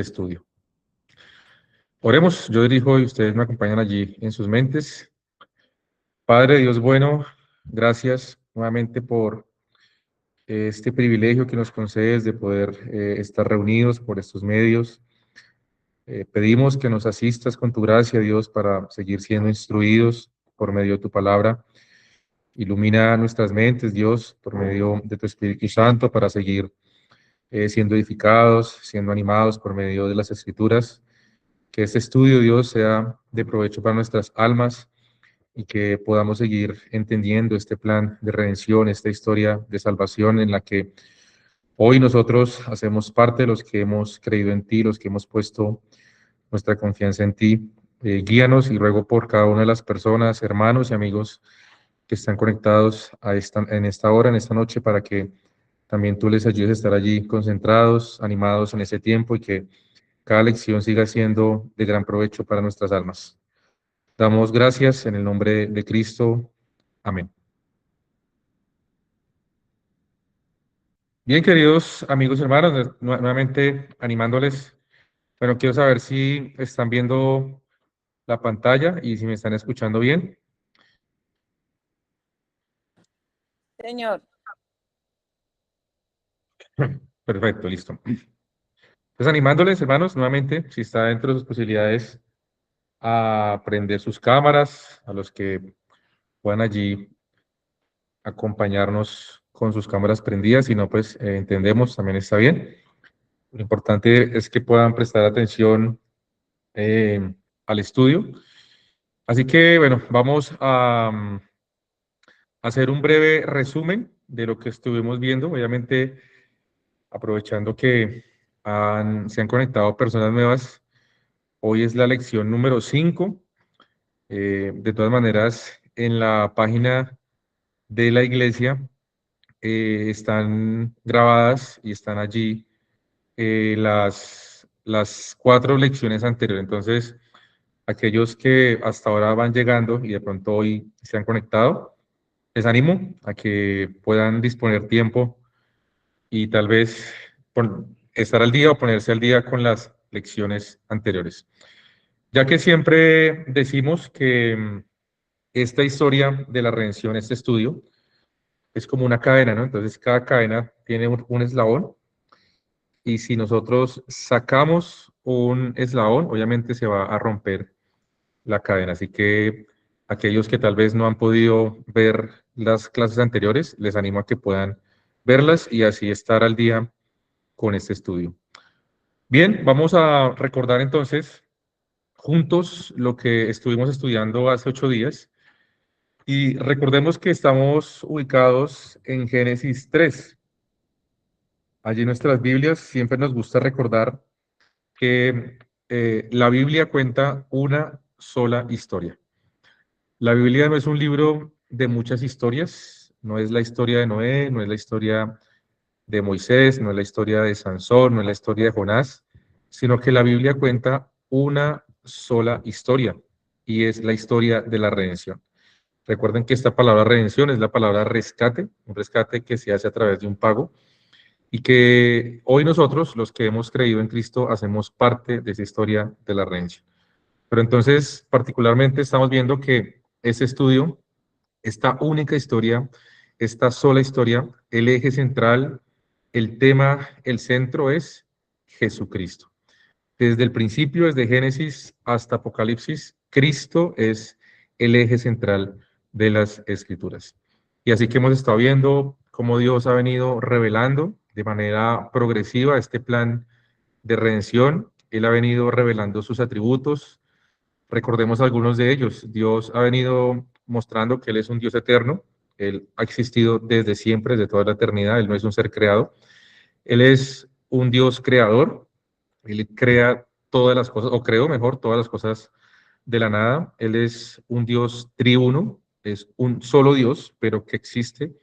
estudio. Oremos, yo dirijo y ustedes me acompañan allí en sus mentes. Padre Dios bueno, gracias nuevamente por este privilegio que nos concedes de poder estar reunidos por estos medios. Pedimos que nos asistas con tu gracia, Dios, para seguir siendo instruidos por medio de tu palabra. Ilumina nuestras mentes, Dios, por medio de tu Espíritu Santo, para seguir siendo edificados, siendo animados por medio de las Escrituras. Que este estudio, Dios, sea de provecho para nuestras almas y que podamos seguir entendiendo este plan de redención, esta historia de salvación en la que hoy nosotros hacemos parte de los que hemos creído en ti, los que hemos puesto nuestra confianza en ti. Guíanos y ruego por cada una de las personas, hermanos y amigos que están conectados en esta hora, en esta noche, para que también tú les ayudes a estar allí concentrados, animados en ese tiempo y que cada lección siga siendo de gran provecho para nuestras almas. Damos gracias en el nombre de Cristo. Amén. Bien, queridos amigos y hermanos, nuevamente animándoles. Bueno, quiero saber si están viendo la pantalla y si me están escuchando bien. Señor. Perfecto, listo. Pues animándoles, hermanos, nuevamente, si está dentro de sus posibilidades, a prender sus cámaras, a los que puedan allí acompañarnos con sus cámaras prendidas, si no, pues entendemos, también está bien. Lo importante es que puedan prestar atención al estudio. Así que, bueno, vamos a hacer un breve resumen de lo que estuvimos viendo, obviamente aprovechando que se han conectado personas nuevas. Hoy es la lección número 5. De todas maneras, en la página de la iglesia están grabadas y están allí las 4 lecciones anteriores. Entonces, aquellos que hasta ahora van llegando y de pronto hoy se han conectado, les animo a que puedan disponer tiempo y tal vez estar al día o ponerse al día con las lecciones anteriores. Ya que siempre decimos que esta historia de la redención, este estudio, es como una cadena, ¿no? Entonces cada cadena tiene un eslabón y si nosotros sacamos un eslabón, obviamente se va a romper la cadena. Así que aquellos que tal vez no han podido ver las clases anteriores, les animo a que puedan verlas y así estar al día con este estudio. Bien, vamos a recordar entonces juntos lo que estuvimos estudiando hace 8 días y recordemos que estamos ubicados en Génesis 3. Allí en nuestras Biblias siempre nos gusta recordar que la Biblia cuenta una sola historia. La Biblia no es un libro de muchas historias, no es la historia de Noé, no es la historia de Moisés, no es la historia de Sansón, no es la historia de Jonás, sino que la Biblia cuenta una sola historia y es la historia de la redención. Recuerden que esta palabra redención es la palabra rescate, un rescate que se hace a través de un pago y que hoy nosotros, los que hemos creído en Cristo, hacemos parte de esa historia de la redención. Pero entonces, particularmente estamos viendo que ese estudio, esta única historia, esta sola historia, el eje central, el tema, el centro es Jesucristo. Desde el principio, desde Génesis hasta Apocalipsis, Cristo es el eje central de las Escrituras. Y así que hemos estado viendo cómo Dios ha venido revelando de manera progresiva este plan de redención. Él ha venido revelando sus atributos. Recordemos algunos de ellos. Dios ha venido mostrando que Él es un Dios eterno. Él ha existido desde siempre, desde toda la eternidad. Él no es un ser creado. Él es un Dios creador. Él crea todas las cosas, o creó mejor todas las cosas de la nada. Él es un Dios triuno, es un solo Dios, pero que existe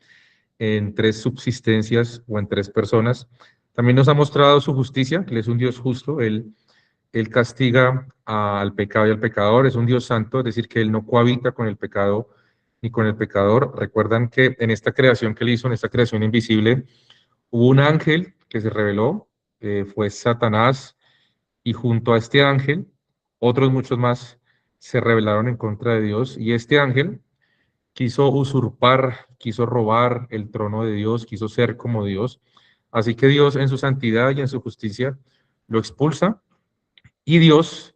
en 3 subsistencias o en 3 personas. También nos ha mostrado su justicia, que Él es un Dios justo. Él castiga al pecado y al pecador, es un Dios santo, es decir, que Él no cohabita con el pecado ni con el pecador. Recuerdan que en esta creación que Él hizo, en esta creación invisible, hubo un ángel que se reveló, fue Satanás, y junto a este ángel, otros muchos más se rebelaron en contra de Dios, y este ángel quiso usurpar, quiso robar el trono de Dios, quiso ser como Dios. Así que Dios en su santidad y en su justicia lo expulsa, y Dios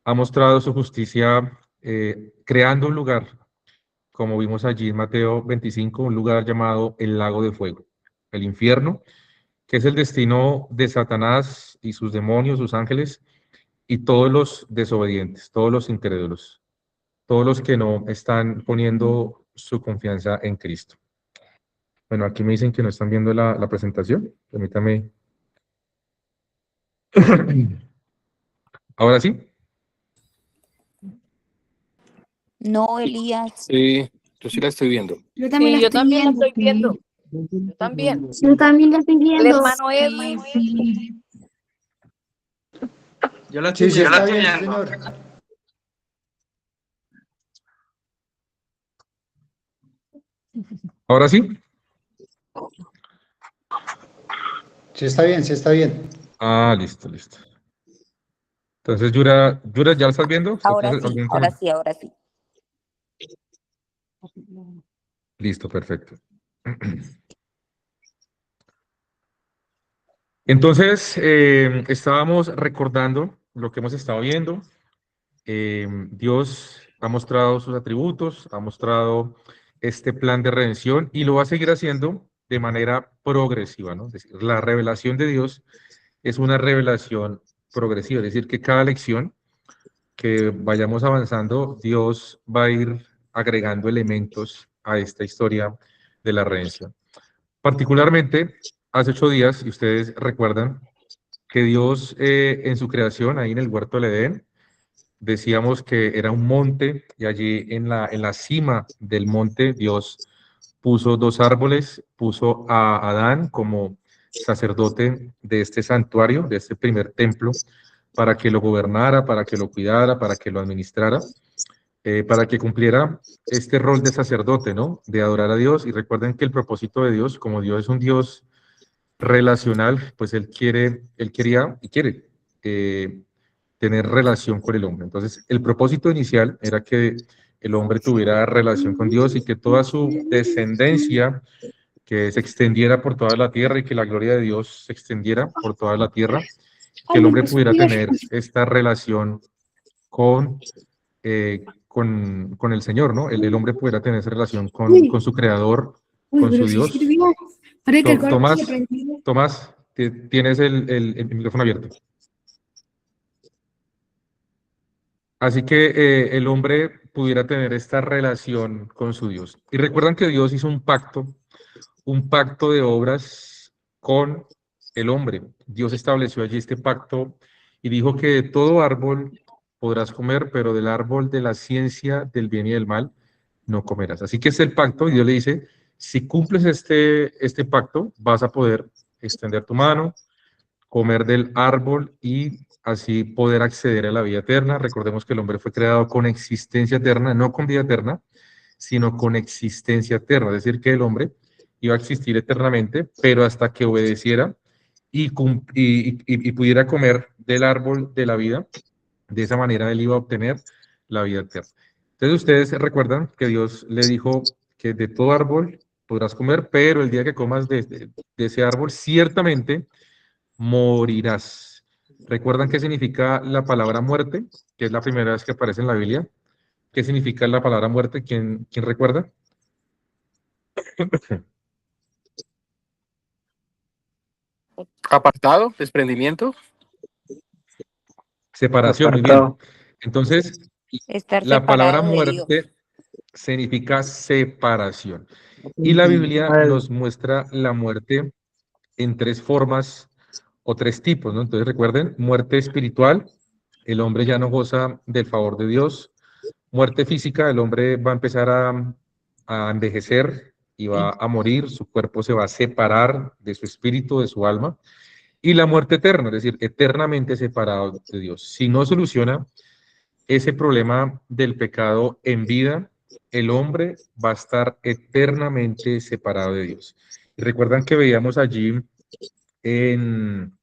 ha mostrado su justicia creando un lugar, como vimos allí en Mateo 25, un lugar llamado el lago de fuego, el infierno, que es el destino de Satanás y sus demonios, sus ángeles, y todos los desobedientes, todos los incrédulos, todos los que no están poniendo su confianza en Cristo. Bueno, aquí me dicen que no están viendo la presentación. Permítame. Ahora sí. No, Elías. Sí, yo sí la estoy viendo. Yo también Sí, la yo estoy también la viendo. estoy viendo. Yo también. Yo también la estoy El viendo. hermano Edwin. Sí. Yo la estoy Sí, sí, viendo. está bien, sí, señor. Ahora sí. Sí, está bien, sí, está bien. Ah, listo, listo. Entonces, Yura, ¿ya la estás viendo? Ahora ¿Tienes sí, algún ahora comentario? sí, ahora sí. Listo, perfecto. Entonces, estábamos recordando lo que hemos estado viendo. Dios ha mostrado sus atributos, ha mostrado este plan de redención y lo va a seguir haciendo de manera progresiva, ¿no? Es decir, la revelación de Dios es una revelación progresiva, es decir, que cada lección que vayamos avanzando, Dios va a ir agregando elementos a esta historia de la redención. Particularmente, hace 8 días, y ustedes recuerdan, que Dios en su creación, ahí en el huerto del Edén, decíamos que era un monte y allí en la cima del monte Dios puso dos árboles, puso a Adán como sacerdote de este santuario, de este primer templo, para que lo gobernara, para que lo cuidara, para que lo administrara, para que cumpliera este rol de sacerdote, ¿no? De adorar a Dios. Y recuerden que el propósito de Dios, como Dios es un Dios relacional, pues él quería y quiere tener relación con el hombre. Entonces, el propósito inicial era que el hombre tuviera relación con Dios y que toda su descendencia que se extendiera por toda la tierra y que la gloria de Dios se extendiera por toda la tierra, que Ay, el me hombre empezó a pudiera doler. tener esta relación con el Señor, ¿no? El hombre pudiera tener esa relación Uy, con su creador, uy, con su pero sí Dios. sirvió. Para que el color se Tomás, prendió. Tomás, tienes el micrófono abierto. Así que el hombre pudiera tener esta relación con su Dios. Y recuerdan que Dios hizo un pacto de obras con el hombre. Dios estableció allí este pacto y dijo que de todo árbol podrás comer, pero del árbol de la ciencia del bien y del mal no comerás. Así que es el pacto y Dios le dice, si cumples este pacto, vas a poder extender tu mano, comer del árbol y así poder acceder a la vida eterna. Recordemos que el hombre fue creado con existencia eterna, no con vida eterna, sino con existencia eterna, es decir, que el hombre iba a existir eternamente, pero hasta que obedeciera y pudiera comer del árbol de la vida, de esa manera él iba a obtener la vida eterna. Entonces ustedes recuerdan que Dios le dijo que de todo árbol podrás comer, pero el día que comas de ese árbol, ciertamente morirás. ¿Recuerdan qué significa la palabra muerte? Que es la primera vez que aparece en la Biblia. ¿Qué significa la palabra muerte? ¿Quién recuerda? Apartado, desprendimiento. Separación, muy bien. Apartado. Entonces, Estar la palabra separado de Dios. muerte significa separación. Y la Biblia nos muestra la muerte en tres formas o tres tipos, ¿no? Entonces recuerden, muerte espiritual, el hombre ya no goza del favor de Dios. Muerte física, el hombre va a empezar a envejecer y va a morir, su cuerpo se va a separar de su espíritu, de su alma. Y la muerte eterna, es decir, eternamente separado de Dios. Si no soluciona ese problema del pecado en vida, el hombre va a estar eternamente separado de Dios. Y recuerdan que veíamos allí en,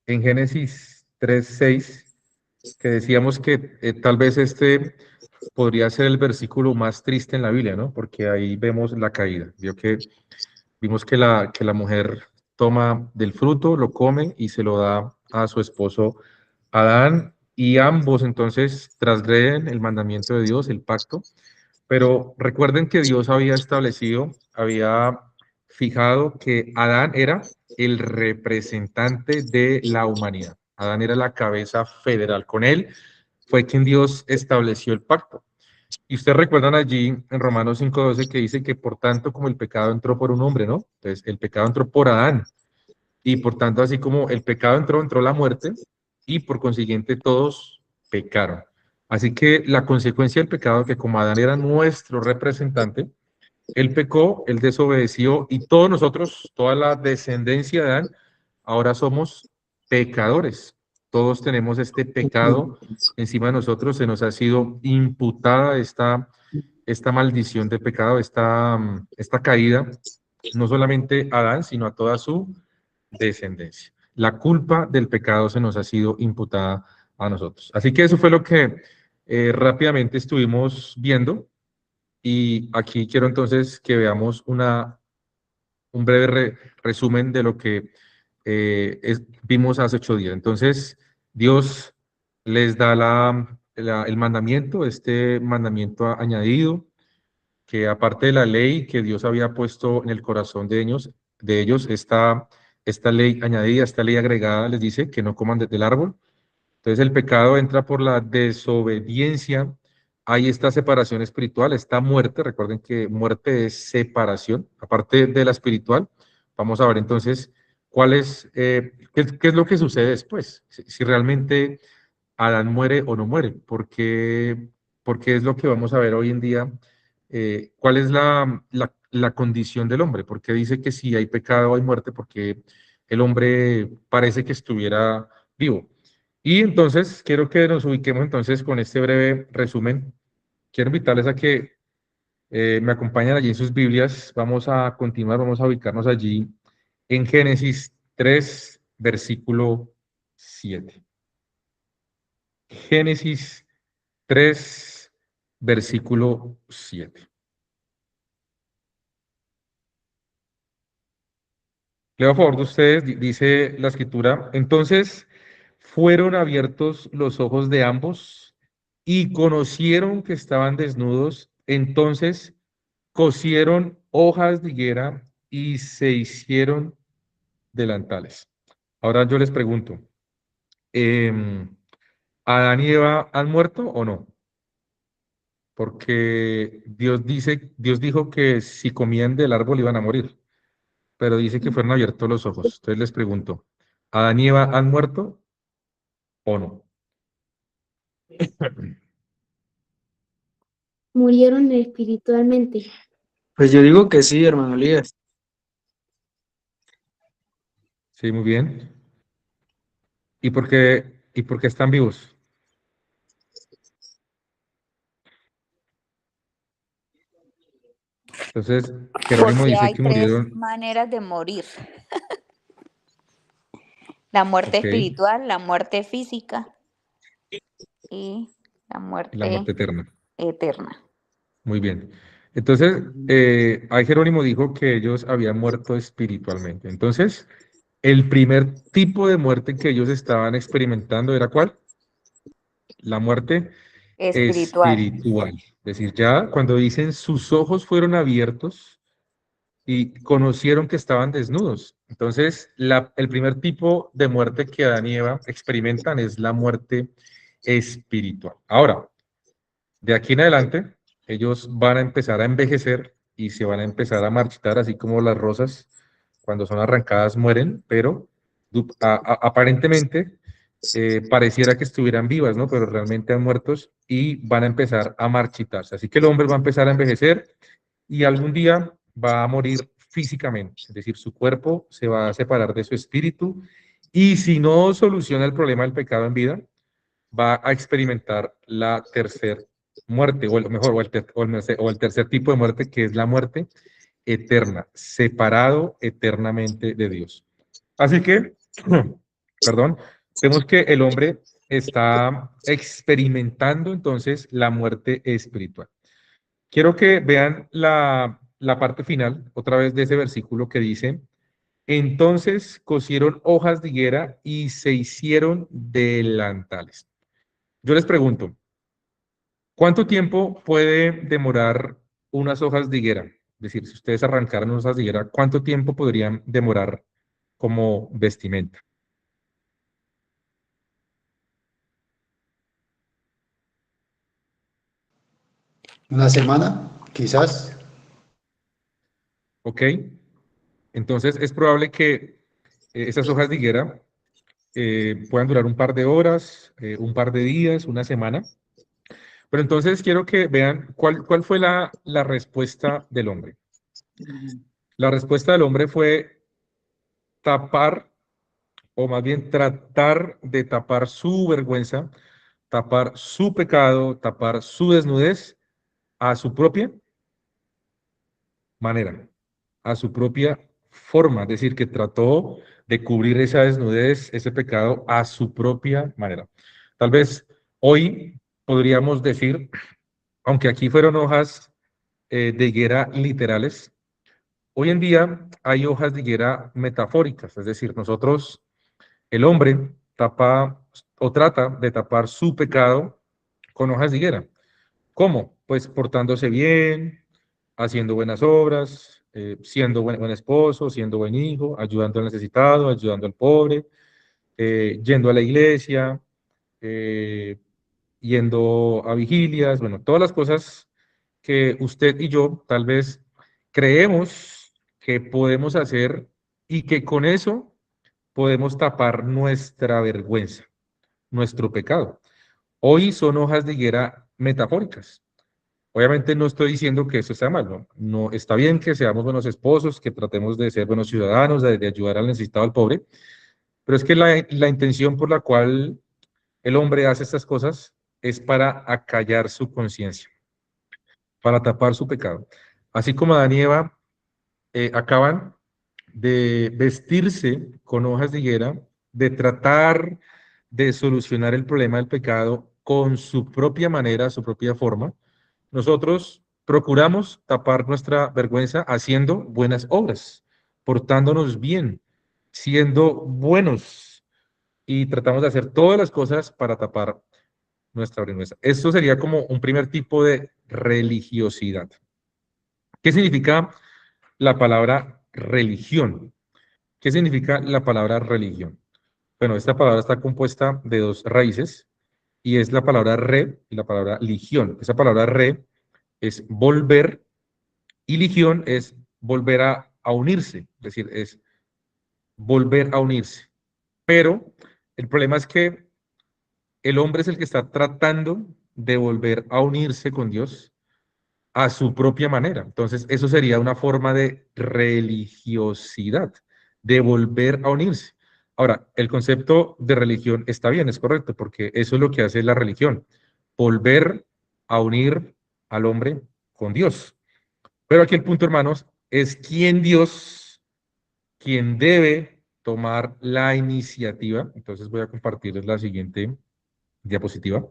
en Génesis 3:6, que decíamos que tal vez este podría ser el versículo más triste en la Biblia, ¿no? Porque ahí vemos la caída. Vimos que la mujer toma del fruto, lo come y se lo da a su esposo Adán, y ambos entonces transgreden el mandamiento de Dios, el pacto. Pero recuerden que Dios había establecido, había fijado que Adán era el representante de la humanidad. Adán era la cabeza federal. Con él fue quien Dios estableció el pacto. Y ustedes recuerdan allí en Romanos 5:12 que dice que por tanto como el pecado entró por un hombre, ¿no? Entonces el pecado entró por Adán. Y por tanto así como el pecado entró, entró la muerte y por consiguiente todos pecaron. Así que la consecuencia del pecado, que como Adán era nuestro representante, él pecó, él desobedeció y todos nosotros, toda la descendencia de Adán, ahora somos pecadores. Todos tenemos este pecado encima de nosotros, se nos ha sido imputada esta maldición de pecado, esta caída, no solamente a Adán, sino a toda su descendencia. La culpa del pecado se nos ha sido imputada a nosotros. Así que eso fue lo que rápidamente estuvimos viendo. Y aquí quiero entonces que veamos un breve resumen de lo que vimos hace 8 días. Entonces, Dios les da el mandamiento, este mandamiento añadido, que aparte de la ley que Dios había puesto en el corazón de ellos esta ley añadida, esta ley agregada, les dice que no coman del árbol. Entonces el pecado entra por la desobediencia. Hay esta separación espiritual, esta muerte. Recuerden que muerte es separación, aparte de la espiritual. Vamos a ver entonces qué es lo que sucede después. Si realmente Adán muere o no muere, porque es lo que vamos a ver hoy en día. ¿Cuál es la condición del hombre? Porque dice que si hay pecado hay muerte, porque el hombre parece que estuviera vivo. Y entonces quiero que nos ubiquemos entonces con este breve resumen. Quiero invitarles a que me acompañen allí en sus Biblias. Vamos a continuar, vamos a ubicarnos allí en Génesis 3, versículo 7. Génesis 3, versículo 7. Leo a favor de ustedes, dice la escritura, entonces fueron abiertos los ojos de ambos y conocieron que estaban desnudos, entonces cosieron hojas de higuera y se hicieron delantales. Ahora yo les pregunto, em, ¿Adán y Eva han muerto o no? Porque Dios dijo que si comían del árbol iban a morir, pero dice que fueron abiertos los ojos. Entonces les pregunto, ¿Adán y Eva han muerto o no? Murieron espiritualmente. Pues yo digo que sí, hermano Elías. Sí, muy bien. ¿Y por qué están vivos? Entonces, Jerónimo Porque dice hay que tres murieron. maneras de morir. La muerte Ok, y espiritual, la muerte física y la la muerte muerte eterna. eterna. Muy bien. Entonces, ahí Jerónimo dijo que ellos habían muerto espiritualmente. Entonces, el primer tipo de muerte que ellos estaban experimentando era ¿cuál? La muerte Espiritual. espiritual. Es decir, ya cuando dicen sus ojos fueron abiertos y conocieron que estaban desnudos. Entonces, el primer tipo de muerte que Adán y Eva experimentan es la muerte espiritual. Ahora, de aquí en adelante, ellos van a empezar a envejecer y se van a empezar a marchitar, así como las rosas, cuando son arrancadas mueren, pero aparentemente pareciera que estuvieran vivas, ¿no? Pero realmente han muertos y van a empezar a marchitarse. Así que el hombre va a empezar a envejecer y algún día va a morir físicamente, es decir, su cuerpo se va a separar de su espíritu y si no soluciona el problema del pecado en vida, va a experimentar la tercera muerte, o el mejor, o el tercer tipo de muerte, que es la muerte eterna, separado eternamente de Dios. Así que, perdón, vemos que el hombre está experimentando entonces la muerte espiritual. Quiero que vean la parte final, otra vez de ese versículo que dice, entonces cosieron hojas de higuera y se hicieron delantales. Yo les pregunto, ¿cuánto tiempo puede demorar unas hojas de higuera? Es decir, si ustedes arrancaran unas hojas de higuera, ¿cuánto tiempo podrían demorar como vestimenta? ¿Una semana? Quizás. ¿Ok? Entonces es probable que esas hojas de higuera puedan durar un par de horas, un par de días, una semana. Pero entonces quiero que vean cuál fue la respuesta del hombre. La respuesta del hombre fue tapar, o más bien tratar de tapar su vergüenza, tapar su pecado, tapar su desnudez a su propia manera, a su propia forma. Es decir, que trató de cubrir esa desnudez, ese pecado a su propia manera. Tal vez hoy podríamos decir, aunque aquí fueron hojas de higuera literales, hoy en día hay hojas de higuera metafóricas, es decir, nosotros, el hombre, tapa o trata de tapar su pecado con hojas de higuera. ¿Cómo? Pues portándose bien, haciendo buenas obras, siendo buen esposo, siendo buen hijo, ayudando al necesitado, ayudando al pobre, yendo a la iglesia, eh, yendo a vigilias, bueno, todas las cosas que usted y yo tal vez creemos que podemos hacer y que con eso podemos tapar nuestra vergüenza, nuestro pecado. Hoy son hojas de higuera metafóricas. Obviamente no estoy diciendo que eso sea malo. No está bien que seamos buenos esposos, que tratemos de ser buenos ciudadanos, de ayudar al necesitado, al pobre, pero es que la intención por la cual el hombre hace estas cosas es para acallar su conciencia, para tapar su pecado. Así como Adán y Eva acaban de vestirse con hojas de higuera, de tratar de solucionar el problema del pecado con su propia manera, su propia forma, nosotros procuramos tapar nuestra vergüenza haciendo buenas obras, portándonos bien, siendo buenos y tratamos de hacer todas las cosas para tapar nuestra vergüenza. Esto sería como un primer tipo de religiosidad. ¿Qué significa la palabra religión? ¿Qué significa la palabra religión? Bueno, esta palabra está compuesta de dos raíces y es la palabra re y la palabra ligión. Esa palabra re es volver y ligión es volver a unirse, es decir, es volver a unirse. Pero el problema es que el hombre es el que está tratando de volver a unirse con Dios a su propia manera. Entonces, eso sería una forma de religiosidad, de volver a unirse. Ahora, el concepto de religión está bien, es correcto, porque eso es lo que hace la religión, volver a unir al hombre con Dios. Pero aquí el punto, hermanos, es quién Dios, quien debe tomar la iniciativa. Entonces voy a compartirles la siguiente diapositiva.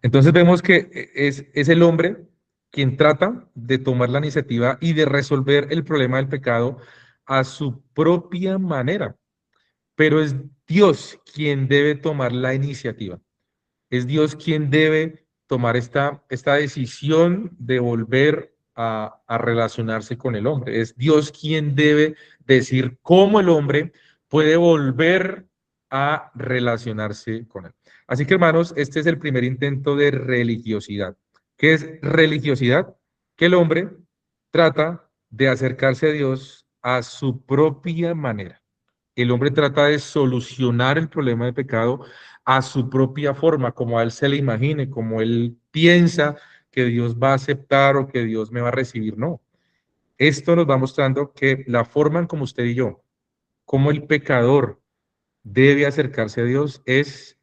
Entonces vemos que es el hombre quien trata de tomar la iniciativa y de resolver el problema del pecado a su propia manera, pero es Dios quien debe tomar la iniciativa. Es Dios quien debe tomar esta decisión de volver a relacionarse con el hombre. Es Dios quien debe decir cómo el hombre puede volver a relacionarse con él. Así que, hermanos, este es el primer intento de religiosidad. ¿Qué es religiosidad? Que el hombre trata de acercarse a Dios a su propia manera. El hombre trata de solucionar el problema de pecado a su propia forma, como a él se le imagine, como él piensa que Dios va a aceptar o que Dios me va a recibir. No. Esto nos va mostrando que la forma en como usted y yo, como el pecador debe acercarse a Dios es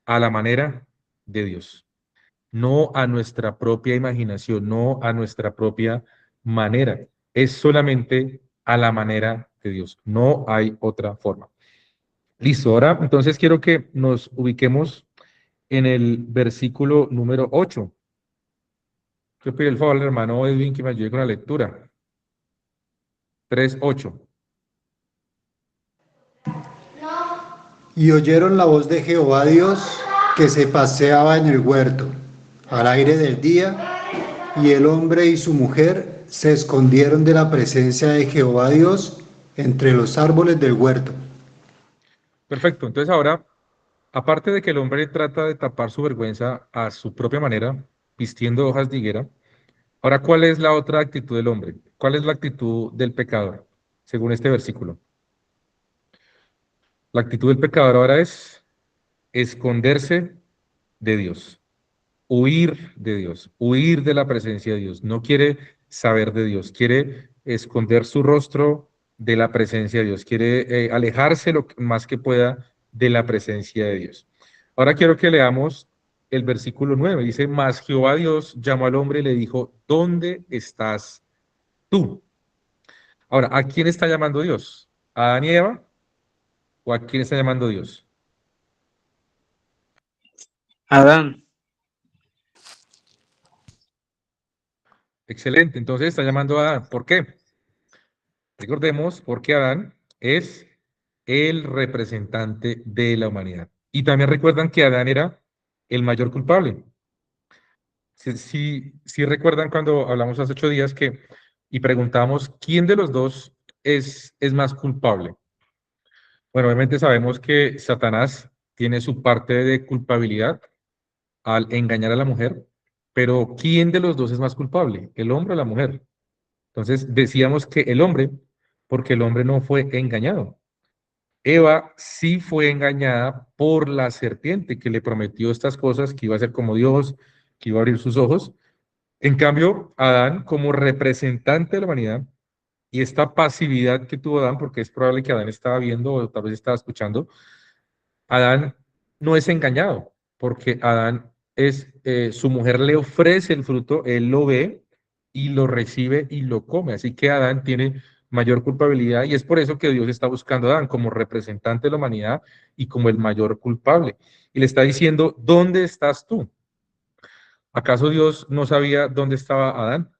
a la manera de Dios, no a nuestra propia imaginación, no a nuestra propia manera. Es solamente a la manera de Dios. No hay otra forma. Listo, ahora entonces quiero que nos ubiquemos en el versículo número 8. Quiero pedir el favor al hermano Edwin que me ayude con la lectura. 3:8. Y oyeron la voz de Jehová Dios que se paseaba en el huerto al aire del día, y el hombre y su mujer se escondieron de la presencia de Jehová Dios entre los árboles del huerto. Perfecto, entonces ahora, aparte de que el hombre trata de tapar su vergüenza a su propia manera, vistiendo hojas de higuera, ahora, ¿cuál es la otra actitud del hombre? ¿Cuál es la actitud del pecador, según este versículo? La actitud del pecador ahora es esconderse de Dios, huir de Dios, huir de la presencia de Dios. No quiere saber de Dios, quiere esconder su rostro de la presencia de Dios, quiere alejarse lo más que pueda de la presencia de Dios. Ahora quiero que leamos el versículo 9. Dice, mas Jehová Dios llamó al hombre y le dijo, ¿dónde estás tú? Ahora, ¿a quién está llamando Dios? ¿A Adán y Eva? ¿O a quién está llamando Dios? Adán. Excelente, entonces está llamando a Adán. ¿Por qué? Recordemos, porque Adán es el representante de la humanidad. Y también recuerdan que Adán era el mayor culpable. Si recuerdan cuando hablamos hace 8 días y preguntamos quién de los dos es más culpable. Bueno, obviamente sabemos que Satanás tiene su parte de culpabilidad al engañar a la mujer, pero ¿quién de los dos es más culpable? ¿El hombre o la mujer? Entonces decíamos que el hombre, porque el hombre no fue engañado. Eva sí fue engañada por la serpiente que le prometió estas cosas, que iba a ser como Dios, que iba a abrir sus ojos. En cambio, Adán, como representante de la humanidad, y esta pasividad que tuvo Adán, porque es probable que Adán estaba viendo o tal vez estaba escuchando, Adán no es engañado, porque Adán su mujer le ofrece el fruto, él lo ve y lo recibe y lo come. Así que Adán tiene mayor culpabilidad y es por eso que Dios está buscando a Adán como representante de la humanidad y como el mayor culpable. Y le está diciendo, ¿dónde estás tú? ¿Acaso Dios no sabía dónde estaba Adán?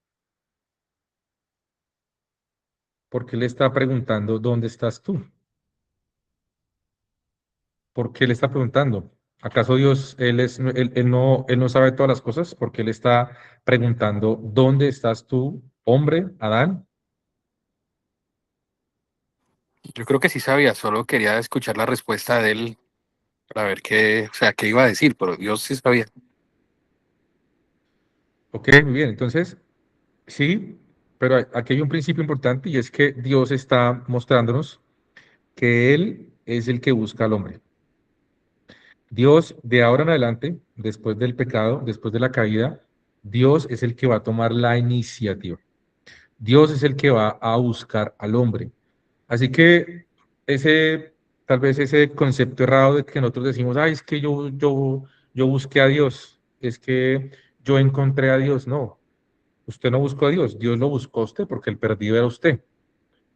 ¿Por qué le está preguntando, ¿dónde estás tú? ¿Por qué le está preguntando? ¿Acaso Dios, él no sabe todas las cosas? Porque él está preguntando, ¿dónde estás tú, hombre, Adán? Yo creo que sí sabía, solo quería escuchar la respuesta de él para ver qué, o sea, qué iba a decir, pero Dios sí sabía. Ok, muy bien. Entonces, sí, pero aquí hay un principio importante y es que Dios está mostrándonos que Él es el que busca al hombre. Dios, de ahora en adelante, después del pecado, después de la caída, Dios es el que va a tomar la iniciativa. Dios es el que va a buscar al hombre. Así que tal vez ese concepto errado de que nosotros decimos, ay, es que yo busqué a Dios, es que yo encontré a Dios. No, usted no buscó a Dios, Dios lo buscó a usted porque el perdido era usted,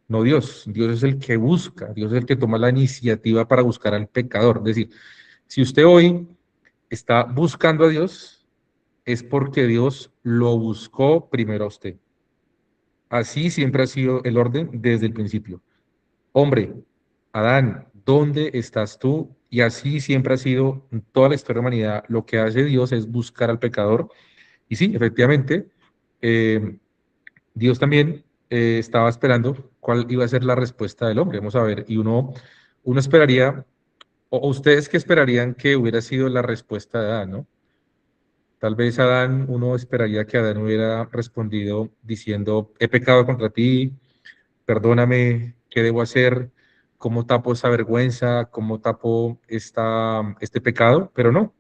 no Dios. Dios es el que busca, Dios es el que toma la iniciativa para buscar al pecador. Es decir, si usted hoy está buscando a Dios, es porque Dios lo buscó primero a usted. Así siempre ha sido el orden desde el principio. Hombre, Adán, ¿dónde estás tú? Y así siempre ha sido en toda la historia de la humanidad. Lo que hace Dios es buscar al pecador. Y sí, efectivamente, eh, Dios también estaba esperando cuál iba a ser la respuesta del hombre. Vamos a ver, y uno esperaría, o ustedes qué esperarían que hubiera sido la respuesta de Adán, ¿no? Tal vez Adán, uno esperaría que Adán hubiera respondido diciendo, he pecado contra ti, perdóname, ¿qué debo hacer? ¿Cómo tapo esa vergüenza? ¿Cómo tapo este pecado? Pero no,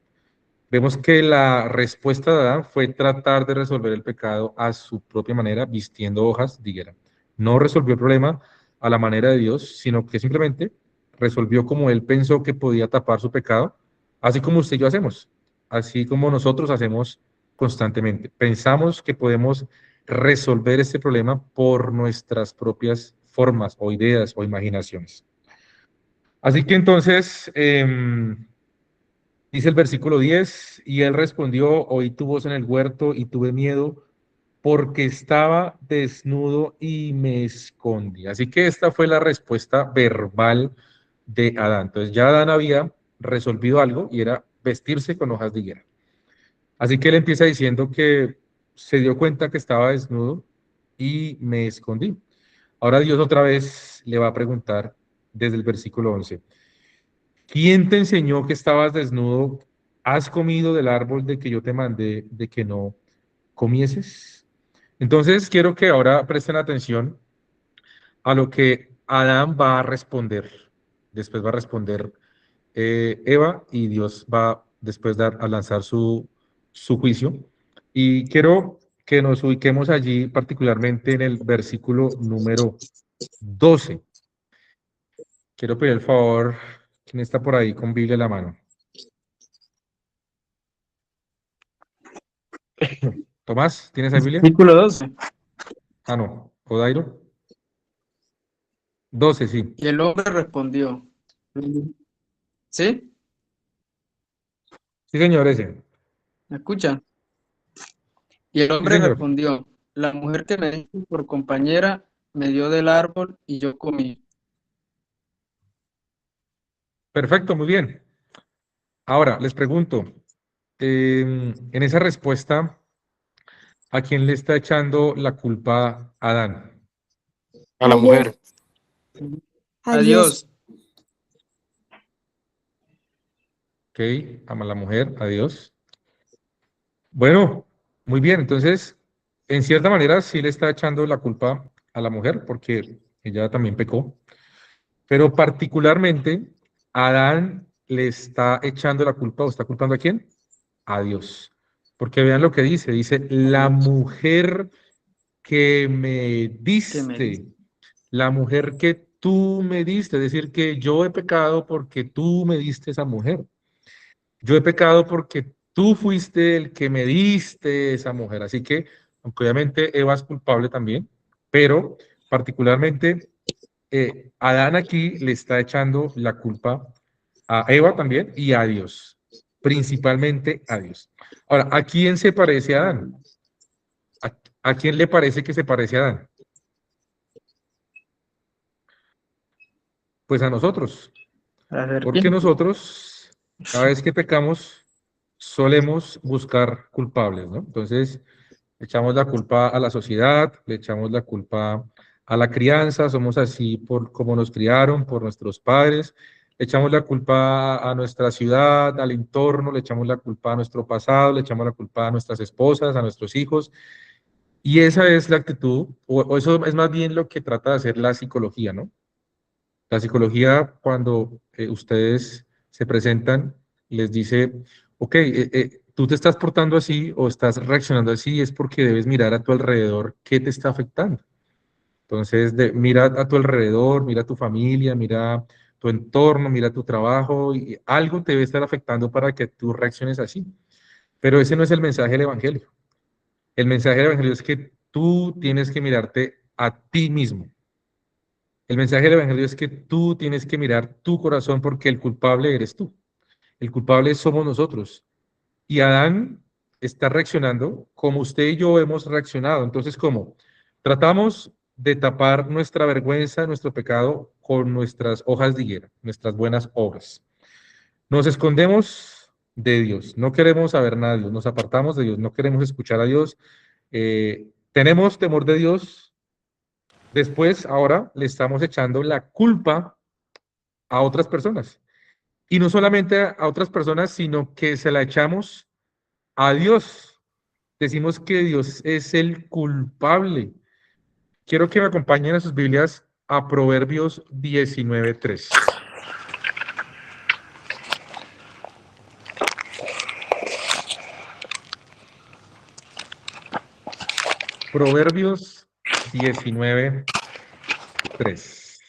vemos que la respuesta de Adán fue tratar de resolver el pecado a su propia manera, vistiendo hojas de higuera. No resolvió el problema a la manera de Dios, sino que simplemente resolvió como él pensó que podía tapar su pecado, así como usted y yo hacemos, así como nosotros hacemos constantemente. Pensamos que podemos resolver este problema por nuestras propias formas o ideas o imaginaciones. Así que entonces, dice el versículo 10, y él respondió, oí tu voz en el huerto y tuve miedo porque estaba desnudo y me escondí. Así que esta fue la respuesta verbal de Adán. Entonces ya Adán había resolvido algo y era vestirse con hojas de higuera. Así que él empieza diciendo que se dio cuenta que estaba desnudo y me escondí. Ahora Dios otra vez le va a preguntar desde el versículo 11. ¿Quién te enseñó que estabas desnudo? ¿Has comido del árbol de que yo te mandé de que no comieses? Entonces quiero que ahora presten atención a lo que Adán va a responder. Después va a responder Eva y Dios va después a lanzar su juicio. Y quiero que nos ubiquemos allí particularmente en el versículo número 12. Quiero pedir el favor, ¿quién está por ahí con Biblia en la mano? Tomás, ¿tienes la Biblia? Versículo 12. Ah, no. ¿Odairo? 12, sí. Y el hombre respondió. ¿Sí? Sí, señor, ese. ¿Me escuchan? Y el Sí, hombre señor. respondió, la mujer que me diste por compañera me dio del árbol y yo comí. Perfecto, muy bien. Ahora, les pregunto, en esa respuesta, ¿a quién le está echando la culpa a Adán? A la mujer. Adiós. Ok, ama a la mujer, a Dios. Bueno, muy bien, entonces, en cierta manera sí le está echando la culpa a la mujer porque ella también pecó, pero particularmente Adán le está echando la culpa o está culpando a quién? A Dios. Porque vean lo que dice, la mujer que me Que me diste. diste, la mujer que tú me diste, es decir, que yo he pecado porque tú me diste esa mujer. Yo he pecado porque tú fuiste el que me diste esa mujer. Así que, aunque obviamente Eva es culpable también, pero particularmente Adán aquí le está echando la culpa a Eva también y a Dios, principalmente a Dios. Ahora, ¿a quién se parece Adán? ¿A quién le parece que se parece a Adán? Pues a nosotros, La porque serpiente. nosotros, cada vez que pecamos, solemos buscar culpables, ¿no? Entonces, le echamos la culpa a la sociedad, le echamos la culpa a la crianza, somos así por cómo nos criaron, por nuestros padres, le echamos la culpa a nuestra ciudad, al entorno, le echamos la culpa a nuestro pasado, le echamos la culpa a nuestras esposas, a nuestros hijos, y esa es la actitud, o eso es más bien lo que trata de hacer la psicología, ¿no? La psicología, cuando ustedes se presentan, les dice, ok, tú te estás portando así o estás reaccionando así, es porque debes mirar a tu alrededor qué te está afectando. Entonces, mira a tu alrededor, mira a tu familia, mira tu entorno, mira tu trabajo, y algo te debe estar afectando para que tú reacciones así. Pero ese no es el mensaje del Evangelio. El mensaje del Evangelio es que tú tienes que mirarte a ti mismo. El mensaje del Evangelio es que tú tienes que mirar tu corazón porque el culpable eres tú. El culpable somos nosotros. Y Adán está reaccionando como usted y yo hemos reaccionado. Entonces, ¿cómo? Tratamos de tapar nuestra vergüenza, nuestro pecado con nuestras hojas de higuera, nuestras buenas obras. Nos escondemos de Dios, no queremos saber nada de Dios, nos apartamos de Dios, no queremos escuchar a Dios. Tenemos temor de Dios. Después, ahora le estamos echando la culpa a otras personas. Y no solamente a otras personas, sino que se la echamos a Dios. Decimos que Dios es el culpable. Quiero que me acompañen a sus Biblias a Proverbios 19:3. Proverbios 19:3.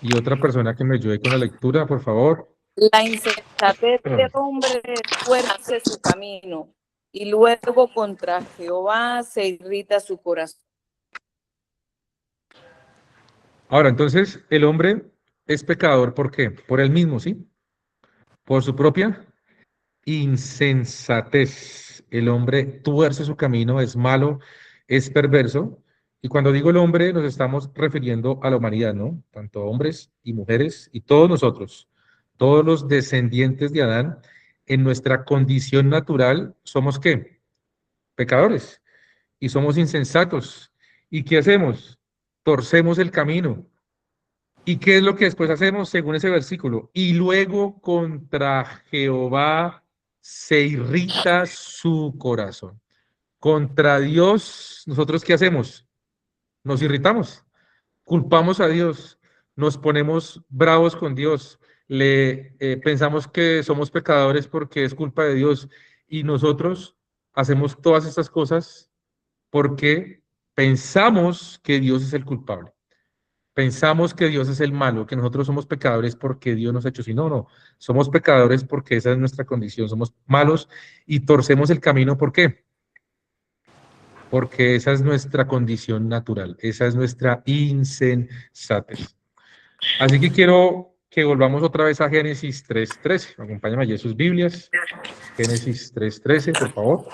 Y otra persona que me ayude con la lectura, por favor. La insensatez del hombre tuerce su camino, y luego contra Jehová se irrita su corazón. Ahora, entonces, el hombre es pecador, ¿por qué? Por él mismo, ¿sí? Por su propia insensatez. El hombre tuerce su camino, es malo, es perverso. Y cuando digo el hombre, nos estamos refiriendo a la humanidad, ¿no? Tanto hombres y mujeres y todos nosotros, todos los descendientes de Adán, en nuestra condición natural, ¿somos qué? Pecadores. Y somos insensatos. ¿Y qué hacemos? Torcemos el camino. ¿Y qué es lo que después hacemos según ese versículo? Y luego contra Jehová se irrita su corazón. Contra Dios, ¿nosotros qué hacemos? Nos irritamos, culpamos a Dios, nos ponemos bravos con Dios, pensamos que somos pecadores porque es culpa de Dios y nosotros hacemos todas estas cosas porque pensamos que Dios es el culpable. Pensamos que Dios es el malo, que nosotros somos pecadores porque Dios nos ha hecho así. No, no, somos pecadores porque esa es nuestra condición, somos malos y torcemos el camino. ¿Por qué? Porque esa es nuestra condición natural, esa es nuestra insensatez. Así que quiero que volvamos otra vez a Génesis 3:13. Acompáñame allí en sus Biblias. Génesis 3:13, por favor.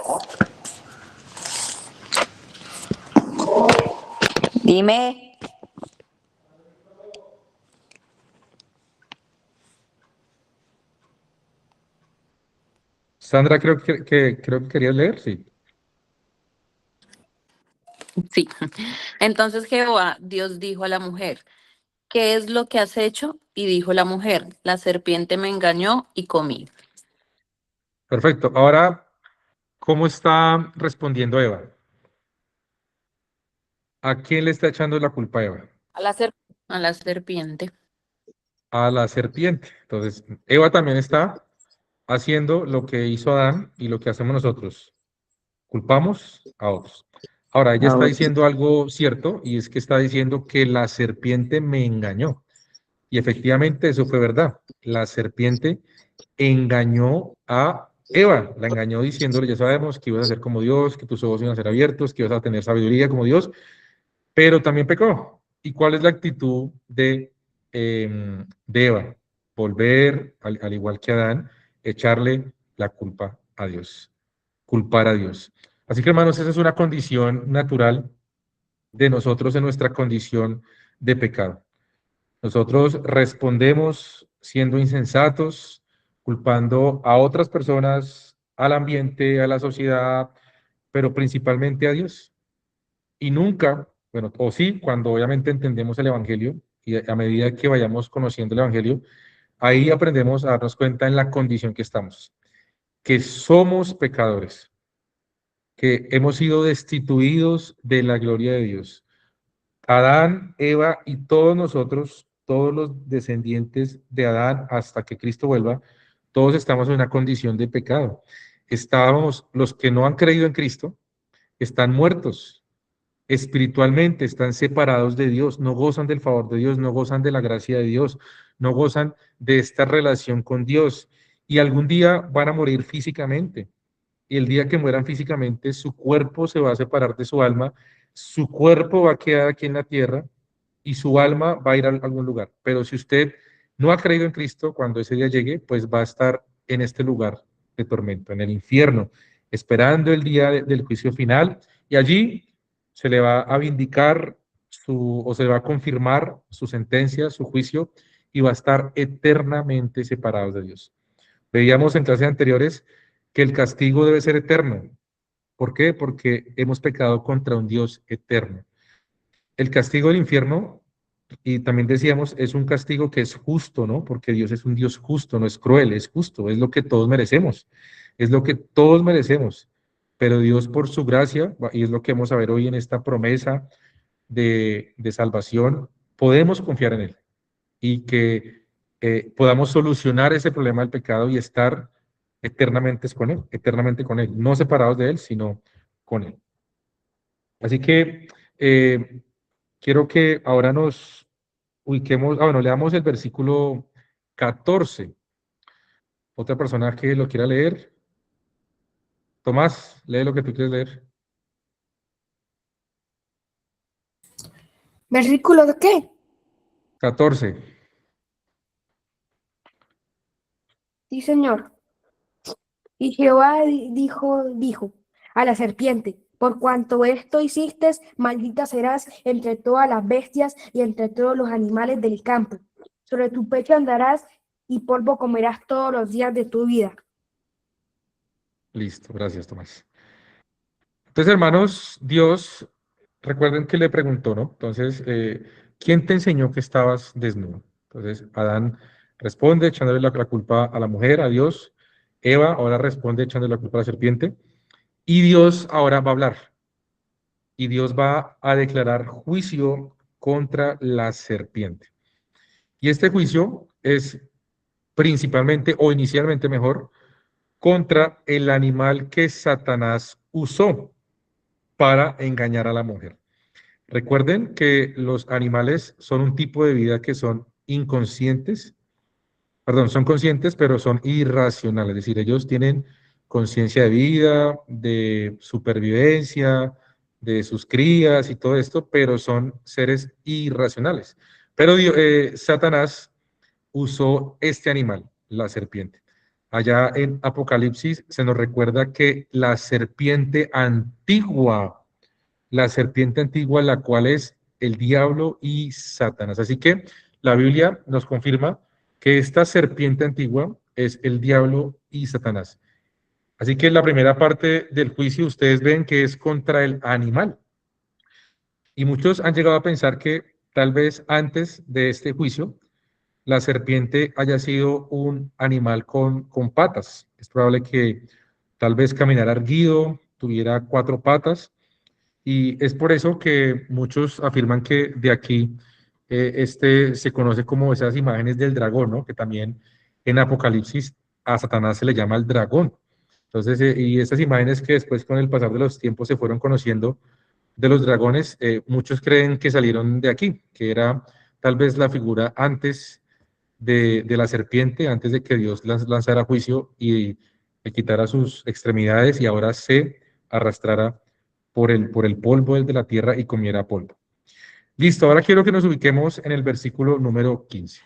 Dime. Sandra, creo que querías leer, sí. Sí. Entonces Jehová, Dios dijo a la mujer, ¿qué es lo que has hecho? Y dijo la mujer, la serpiente me engañó y comí. Perfecto. Ahora, ¿cómo está respondiendo Eva? ¿A quién le está echando la culpa Eva? A la serpiente. A la serpiente. Entonces, Eva también está haciendo lo que hizo Adán y lo que hacemos nosotros. Culpamos a otros. Ahora, ella está diciendo algo cierto y es que está diciendo que la serpiente me engañó. Y efectivamente eso fue verdad. La serpiente engañó a Eva, la engañó diciéndole, ya sabemos que ibas a ser como Dios, que tus ojos iban a ser abiertos, que ibas a tener sabiduría como Dios, pero también pecó. ¿Y cuál es la actitud de Eva? Volver, al igual que Adán, echarle la culpa a Dios, culpar a Dios. Así que, hermanos, esa es una condición natural de nosotros en nuestra condición de pecado. Nosotros respondemos siendo insensatos, culpando a otras personas, al ambiente, a la sociedad, pero principalmente a Dios. Y nunca, bueno, o sí, cuando obviamente entendemos el Evangelio y a medida que vayamos conociendo el Evangelio, ahí aprendemos a darnos cuenta en la condición que estamos, que somos pecadores, que hemos sido destituidos de la gloria de Dios. Adán, Eva y todos nosotros, todos los descendientes de Adán hasta que Cristo vuelva, todos estamos en una condición de pecado. Estábamos, los que no han creído en Cristo, están muertos espiritualmente, están separados de Dios, no gozan del favor de Dios, no gozan de la gracia de Dios, no gozan de esta relación con Dios y algún día van a morir físicamente. Y el día que mueran físicamente, su cuerpo se va a separar de su alma, su cuerpo va a quedar aquí en la tierra y su alma va a ir a algún lugar. Pero si usted no ha creído en Cristo, cuando ese día llegue, pues va a estar en este lugar de tormento, en el infierno, esperando el día del juicio final y allí se le va a vindicar o se le va a confirmar su sentencia, su juicio y va a estar eternamente separado de Dios. Veíamos en clases anteriores que el castigo debe ser eterno. ¿Por qué? Porque hemos pecado contra un Dios eterno. El castigo del infierno, y también decíamos, es un castigo que es justo, ¿no? Porque Dios es un Dios justo, no es cruel, es justo, es lo que todos merecemos, es lo que todos merecemos. Pero Dios por su gracia, y es lo que vamos a ver hoy en esta promesa de salvación, podemos confiar en Él y que podamos solucionar ese problema del pecado y estar eternamente con Él, no separados de Él, sino con Él. Así que quiero que ahora nos ubiquemos, bueno, leamos el versículo 14. Otra persona que lo quiera leer. Tomás, lee lo que tú quieres leer. ¿Versículo de qué? 14. Sí, señor. Y Jehová dijo a la serpiente, por cuanto esto hiciste, maldita serás entre todas las bestias y entre todos los animales del campo. Sobre tu pecho andarás y polvo comerás todos los días de tu vida. Listo, gracias, Tomás. Entonces, hermanos, Dios, recuerden que le preguntó, ¿no? Entonces, ¿quién te enseñó que estabas desnudo? Entonces, Adán responde echándole la culpa a la mujer, a Dios. Eva ahora responde echándole la culpa a la serpiente. Y Dios ahora va a hablar. Y Dios va a declarar juicio contra la serpiente. Y este juicio es principalmente o inicialmente mejor contra el animal que Satanás usó para engañar a la mujer. Recuerden que los animales son un tipo de vida que son inconscientes, perdón, son conscientes, pero son irracionales, es decir, ellos tienen conciencia de vida, de supervivencia, de sus crías y todo esto, pero son seres irracionales. Pero Satanás usó este animal, la serpiente. Allá en Apocalipsis se nos recuerda que la serpiente antigua, la cual es el diablo y Satanás. Así que la Biblia nos confirma que esta serpiente antigua es el diablo y Satanás. Así que la primera parte del juicio ustedes ven que es contra el animal. Y muchos han llegado a pensar que tal vez antes de este juicio la serpiente haya sido un animal con patas. Es probable que tal vez caminara erguido, tuviera 4 patas, y es por eso que muchos afirman que de aquí este se conoce como esas imágenes del dragón, ¿no? Que también en Apocalipsis a Satanás se le llama el dragón. Entonces, y esas imágenes que después con el pasar de los tiempos se fueron conociendo de los dragones, muchos creen que salieron de aquí, que era tal vez la figura antes de la serpiente, antes de que Dios lanzara juicio y le quitara sus extremidades y ahora se arrastrara por el polvo de la tierra y comiera polvo. Listo, ahora quiero que nos ubiquemos en el versículo número 15.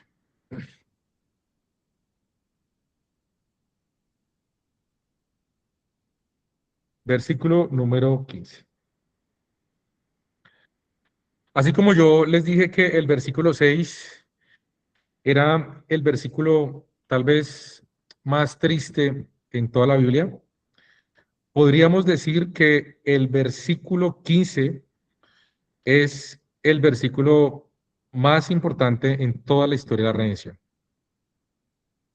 Versículo número 15. Así como yo les dije que el versículo 6 era el versículo tal vez más triste en toda la Biblia, podríamos decir que el versículo 15 es el versículo más importante en toda la historia de la redención.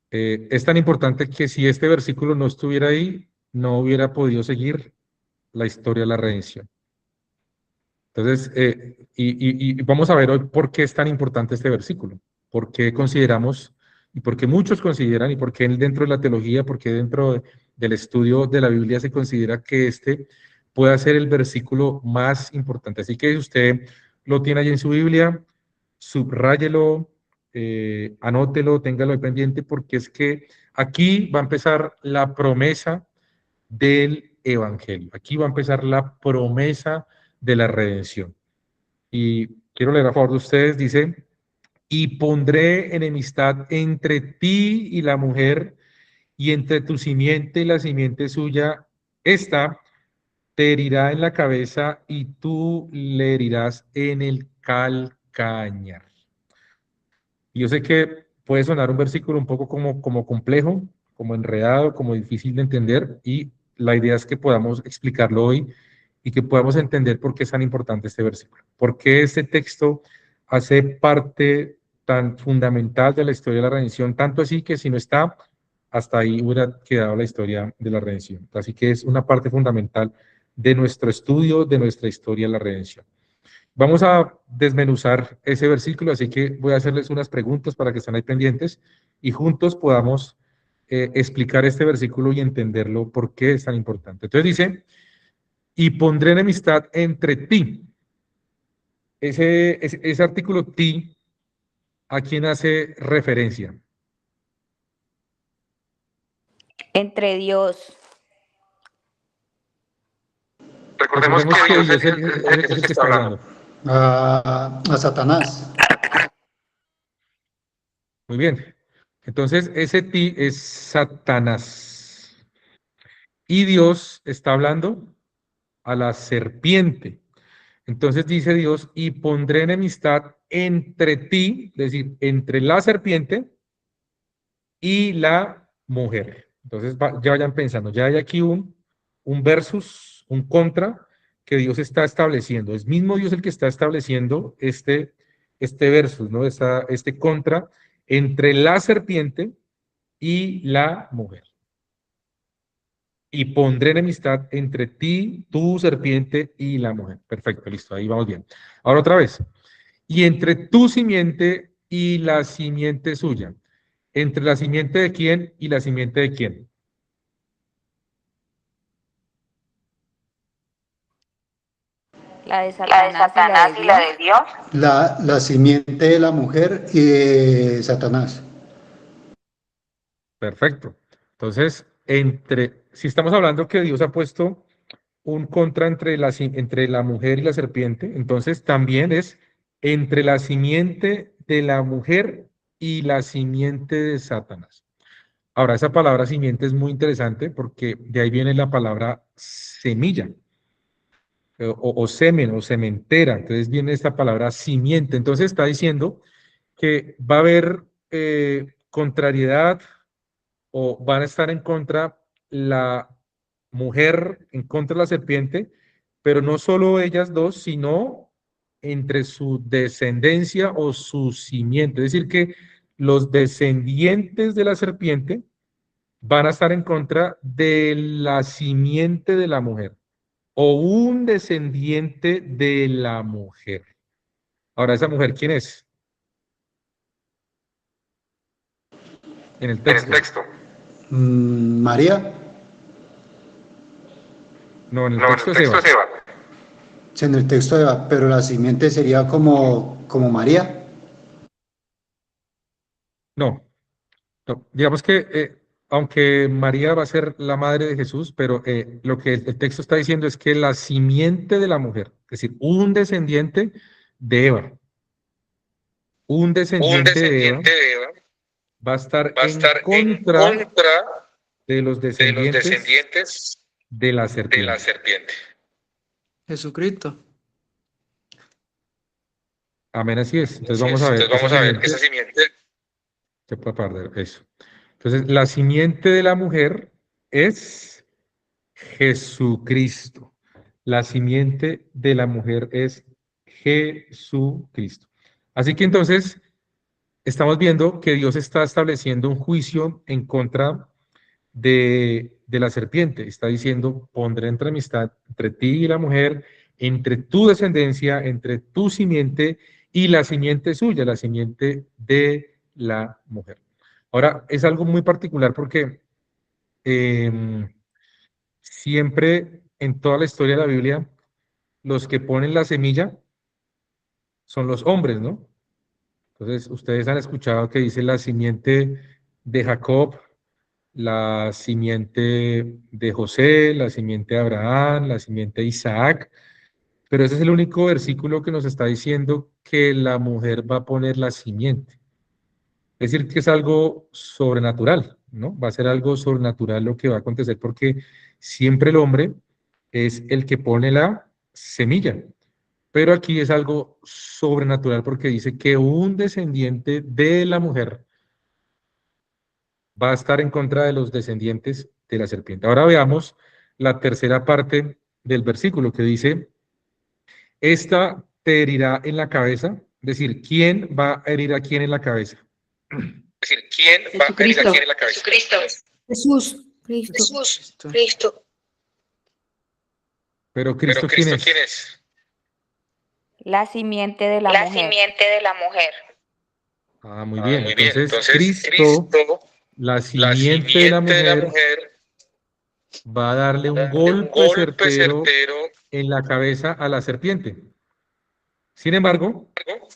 Es tan importante que si este versículo no estuviera ahí, no hubiera podido seguir la historia de la redención. Entonces, y vamos a ver hoy por qué es tan importante este versículo, por qué consideramos, y por qué muchos consideran, y por qué dentro de la teología, por qué dentro del estudio de la Biblia se considera que este pueda ser el versículo más importante. Así que si usted lo tiene ahí en su Biblia, subráyelo, anótelo, téngalo ahí pendiente, porque es que aquí va a empezar la promesa del Evangelio. Aquí va a empezar la promesa de la redención. Y quiero leer a favor de ustedes, dice, y pondré enemistad entre ti y la mujer, y entre tu simiente y la simiente suya. Esta te herirá en la cabeza y tú le herirás en el calcañar. Y yo sé que puede sonar un versículo un poco como complejo, como enredado, como difícil de entender, y la idea es que podamos explicarlo hoy y que podamos entender por qué es tan importante este versículo, por qué este texto hace parte tan fundamental de la historia de la redención, tanto así que si no está, hasta ahí hubiera quedado la historia de la redención. Así que es una parte fundamental de nuestro estudio, de nuestra historia de la redención. Vamos a desmenuzar ese versículo, así que voy a hacerles unas preguntas para que estén ahí pendientes y juntos podamos explicar este versículo y entenderlo por qué es tan importante. Entonces dice, y pondré enemistad entre ti. Ese artículo ti, ¿a quién hace referencia? Entre Dios. Recordemos que Dios es el que está hablando. A Satanás. Muy bien. Entonces, ese ti es Satanás. Y Dios está hablando a la serpiente. Entonces dice Dios, y pondré enemistad entre ti, es decir, entre la serpiente y la mujer. Entonces ya vayan pensando, ya hay aquí un versus, un contra que Dios está estableciendo. Es mismo Dios el que está estableciendo este versus, ¿no? Este contra entre la serpiente y la mujer. Y pondré enemistad entre ti, tu serpiente y la mujer. Perfecto, listo, ahí vamos bien. Ahora otra vez. Y entre tu simiente y la simiente suya. ¿Entre la simiente de quién y la simiente de quién? La de La de Satanás y la de Dios. La simiente de la mujer y de Satanás. Perfecto. Entonces, si estamos hablando que Dios ha puesto un contra entre la mujer y la serpiente, entonces también es entre la simiente de la mujer y la simiente de Satanás. Ahora, esa palabra simiente es muy interesante porque de ahí viene la palabra semilla, o semen, o sementera. Entonces viene esta palabra simiente. Entonces está diciendo que va a haber contrariedad, o van a estar en contra la mujer, en contra de la serpiente, pero no solo ellas dos, sino entre su descendencia o su simiente. Es decir, que los descendientes de la serpiente van a estar en contra de la simiente de la mujer o un descendiente de la mujer. Ahora, ¿esa mujer quién es? En el texto. María, No, en el texto es Eva. en el texto de Eva, pero la simiente sería como María. No, no. Digamos que aunque María va a ser la madre de Jesús, pero lo que el texto está diciendo es que la simiente de la mujer, es decir, un descendiente de Eva, un descendiente de Eva va a estar en contra de los descendientes de la serpiente. Jesucristo. Amén, así es. Entonces vamos a ver esa simiente. Se puede perder eso. Entonces, la simiente de la mujer es Jesucristo. La simiente de la mujer es Jesucristo. Así que entonces, estamos viendo que Dios está estableciendo un juicio en contra de la serpiente. Está diciendo, pondré entre amistad entre ti y la mujer, entre tu descendencia, entre tu simiente y la simiente suya, la simiente de la mujer. Ahora, es algo muy particular porque siempre en toda la historia de la Biblia, los que ponen la semilla son los hombres, ¿no? Entonces, ustedes han escuchado que dice la simiente de Jacob, la simiente de José, la simiente de Abraham, la simiente de Isaac, pero ese es el único versículo que nos está diciendo que la mujer va a poner la simiente. Es decir, que es algo sobrenatural, ¿no? Va a ser algo sobrenatural lo que va a acontecer porque siempre el hombre es el que pone la semilla. Pero aquí es algo sobrenatural porque dice que un descendiente de la mujer va a estar en contra de los descendientes de la serpiente. Ahora veamos la tercera parte del versículo que dice, esta te herirá en la cabeza, es decir, ¿quién va a herir a quién en la cabeza? Es decir, ¿quién va a herir a quién en la cabeza? Jesús, Cristo. Pero Cristo, ¿quién es? La simiente de la mujer. Ah, muy bien. Entonces, Cristo, la simiente de la mujer, va a darle un golpe certero en la cabeza a la serpiente. Sin embargo,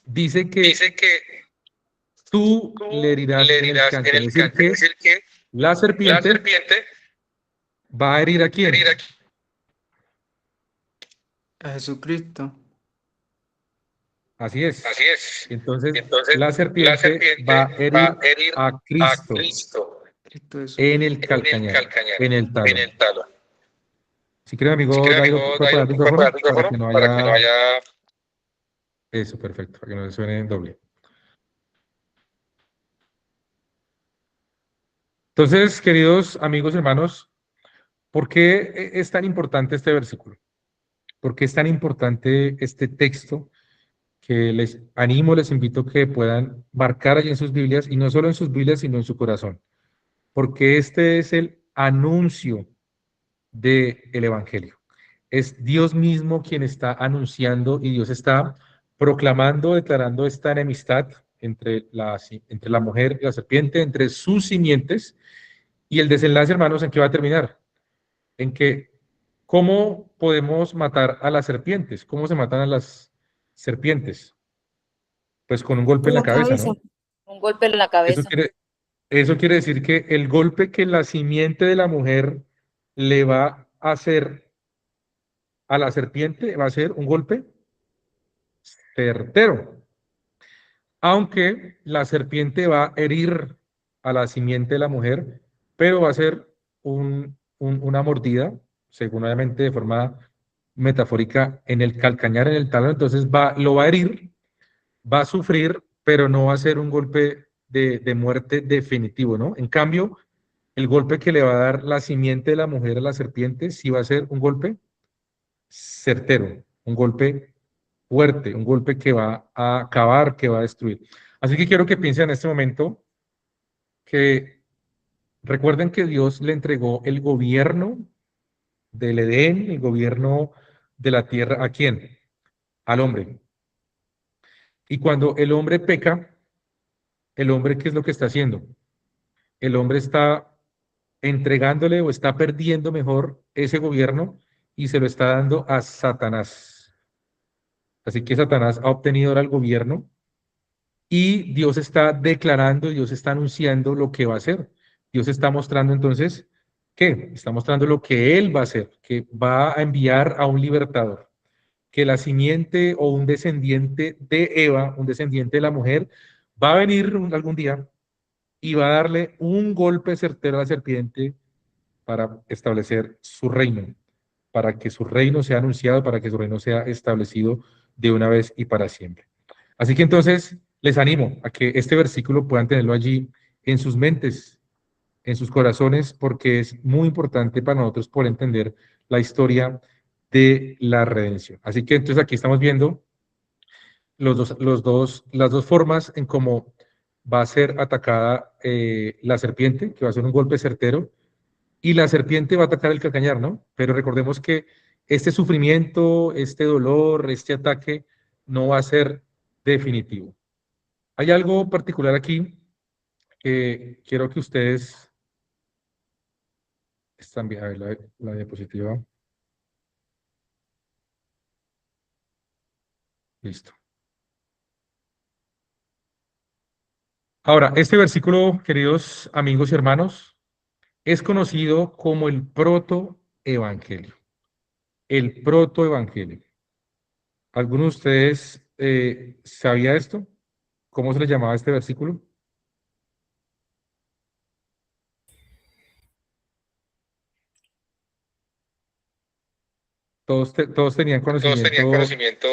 dice que tú le herirás en el canto. Es decir, que la serpiente va a herir a quién. A Jesucristo. Así es. Así es. Entonces, Entonces, la la serpiente serpiente va a va herir a herir a a Cristo Cristo Cristo Jesús. en el en el calcañar, calcañar, en el en talón. el talón. Si quiere, Si amigo quiere, Dairo, amigo puede apagar Dairo, el ¿puede apagar micrófono el para micrófono que no para que no haya... haya... Eso, perfecto, para que no le suene doble. Entonces, queridos amigos y hermanos, ¿por qué es tan importante este versículo? ¿Por qué es tan importante este texto? Que les animo, les invito a que puedan marcar allí en sus Biblias, y no solo en sus Biblias, sino en su corazón, porque este es el anuncio del Evangelio. Es Dios mismo quien está anunciando y Dios está proclamando, declarando esta enemistad entre la mujer y la serpiente, entre sus simientes, y el desenlace, hermanos, ¿en qué va a terminar? En que, ¿cómo podemos matar a las serpientes? ¿Cómo se matan a las serpientes? Pues con un golpe en Con la la cabeza, cabeza. ¿no? Un golpe en la Eso cabeza. quiere, eso quiere decir que el golpe que la simiente de la mujer le va a hacer a la serpiente va a ser un golpe certero. Aunque la serpiente va a herir a la simiente de la mujer, pero va a ser una mordida, según obviamente de forma metafórica, en el calcañar, en el talón. Entonces lo va a herir, va a sufrir, pero no va a ser un golpe de muerte definitivo, ¿no? En cambio, el golpe que le va a dar la simiente de la mujer a la serpiente sí va a ser un golpe certero, un golpe fuerte, un golpe que va a acabar, que va a destruir. Así que quiero que piensen en este momento que recuerden que Dios le entregó el gobierno del Edén, el gobierno de la tierra, ¿a quién? Al hombre. Y cuando el hombre peca, el hombre, ¿qué es lo que está haciendo? El hombre está entregándole o está perdiendo mejor ese gobierno y se lo está dando a Satanás. Así que Satanás ha obtenido ahora el gobierno y Dios está declarando, Dios está anunciando lo que va a hacer. Dios está mostrando entonces, ¿qué? Está mostrando lo que Él va a hacer, que va a enviar a un libertador, que la simiente o un descendiente de Eva, un descendiente de la mujer, va a venir algún día y va a darle un golpe certero a la serpiente para establecer su reino, para que su reino sea anunciado, para que su reino sea establecido de una vez y para siempre. Así que entonces les animo a que este versículo puedan tenerlo allí en sus mentes, en sus corazones, porque es muy importante para nosotros poder entender la historia de la redención. Así que entonces aquí estamos viendo las dos formas en cómo va a ser atacada la serpiente, que va a ser un golpe certero, y la serpiente va a atacar el calcañar, ¿no? Pero recordemos que este sufrimiento, este dolor, este ataque no va a ser definitivo. Hay algo particular aquí que quiero que ustedes están bien. A ver, la diapositiva. Listo. Ahora, este versículo, queridos amigos y hermanos, es conocido como el protoevangelio. El protoevangelio. ¿Alguno de ustedes sabía esto? ¿Cómo se le llamaba este versículo? Todos tenían Todos tenían conocimiento conocimiento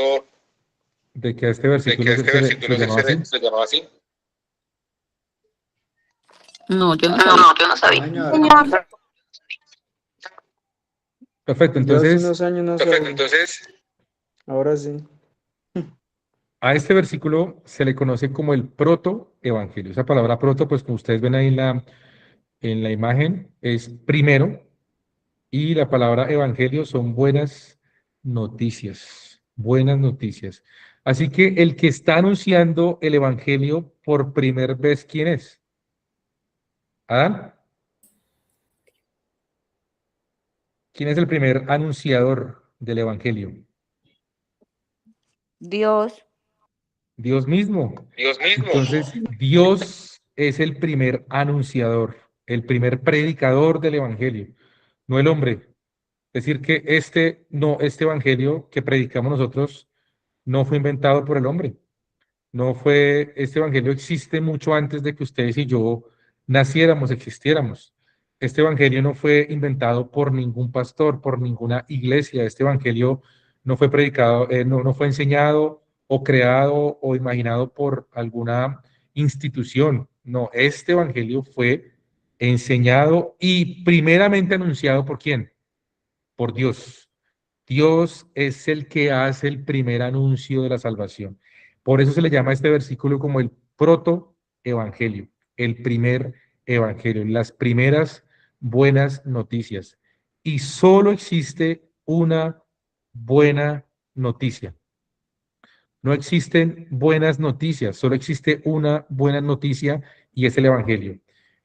de que a este de versículo que este se le versículo llamaba así. se llamaba así. No, yo no No, sabía. yo no sabía. Señor, Perfecto, Yo hace entonces unos años no Perfecto, sabía. entonces Ahora sí. a este versículo se le conoce como el protoevangelio. Esa palabra proto, pues como ustedes ven ahí en la imagen, es primero, y la palabra evangelio son buenas noticias, buenas noticias. Así que el que está anunciando el evangelio por primera vez, ¿quién es? ¿Adán? ¿Quién es el primer anunciador del evangelio? Dios. Dios mismo. Dios mismo. Entonces, Dios es el primer anunciador, el primer predicador del evangelio, no el hombre. Es decir, que este evangelio que predicamos nosotros no fue inventado por el hombre. No fue, este evangelio existe mucho antes de que ustedes y yo naciéramos, existiéramos. Este evangelio no fue inventado por ningún pastor, por ninguna iglesia. Este evangelio no fue predicado, no fue enseñado o creado o imaginado por alguna institución. No, este evangelio fue enseñado y primeramente anunciado ¿por quién? Por Dios. Dios es el que hace el primer anuncio de la salvación. Por eso se le llama a este versículo como el protoevangelio, el primer evangelio, las primeras buenas noticias. Y solo existe una buena noticia. No existen buenas noticias, solo existe una buena noticia y es el evangelio,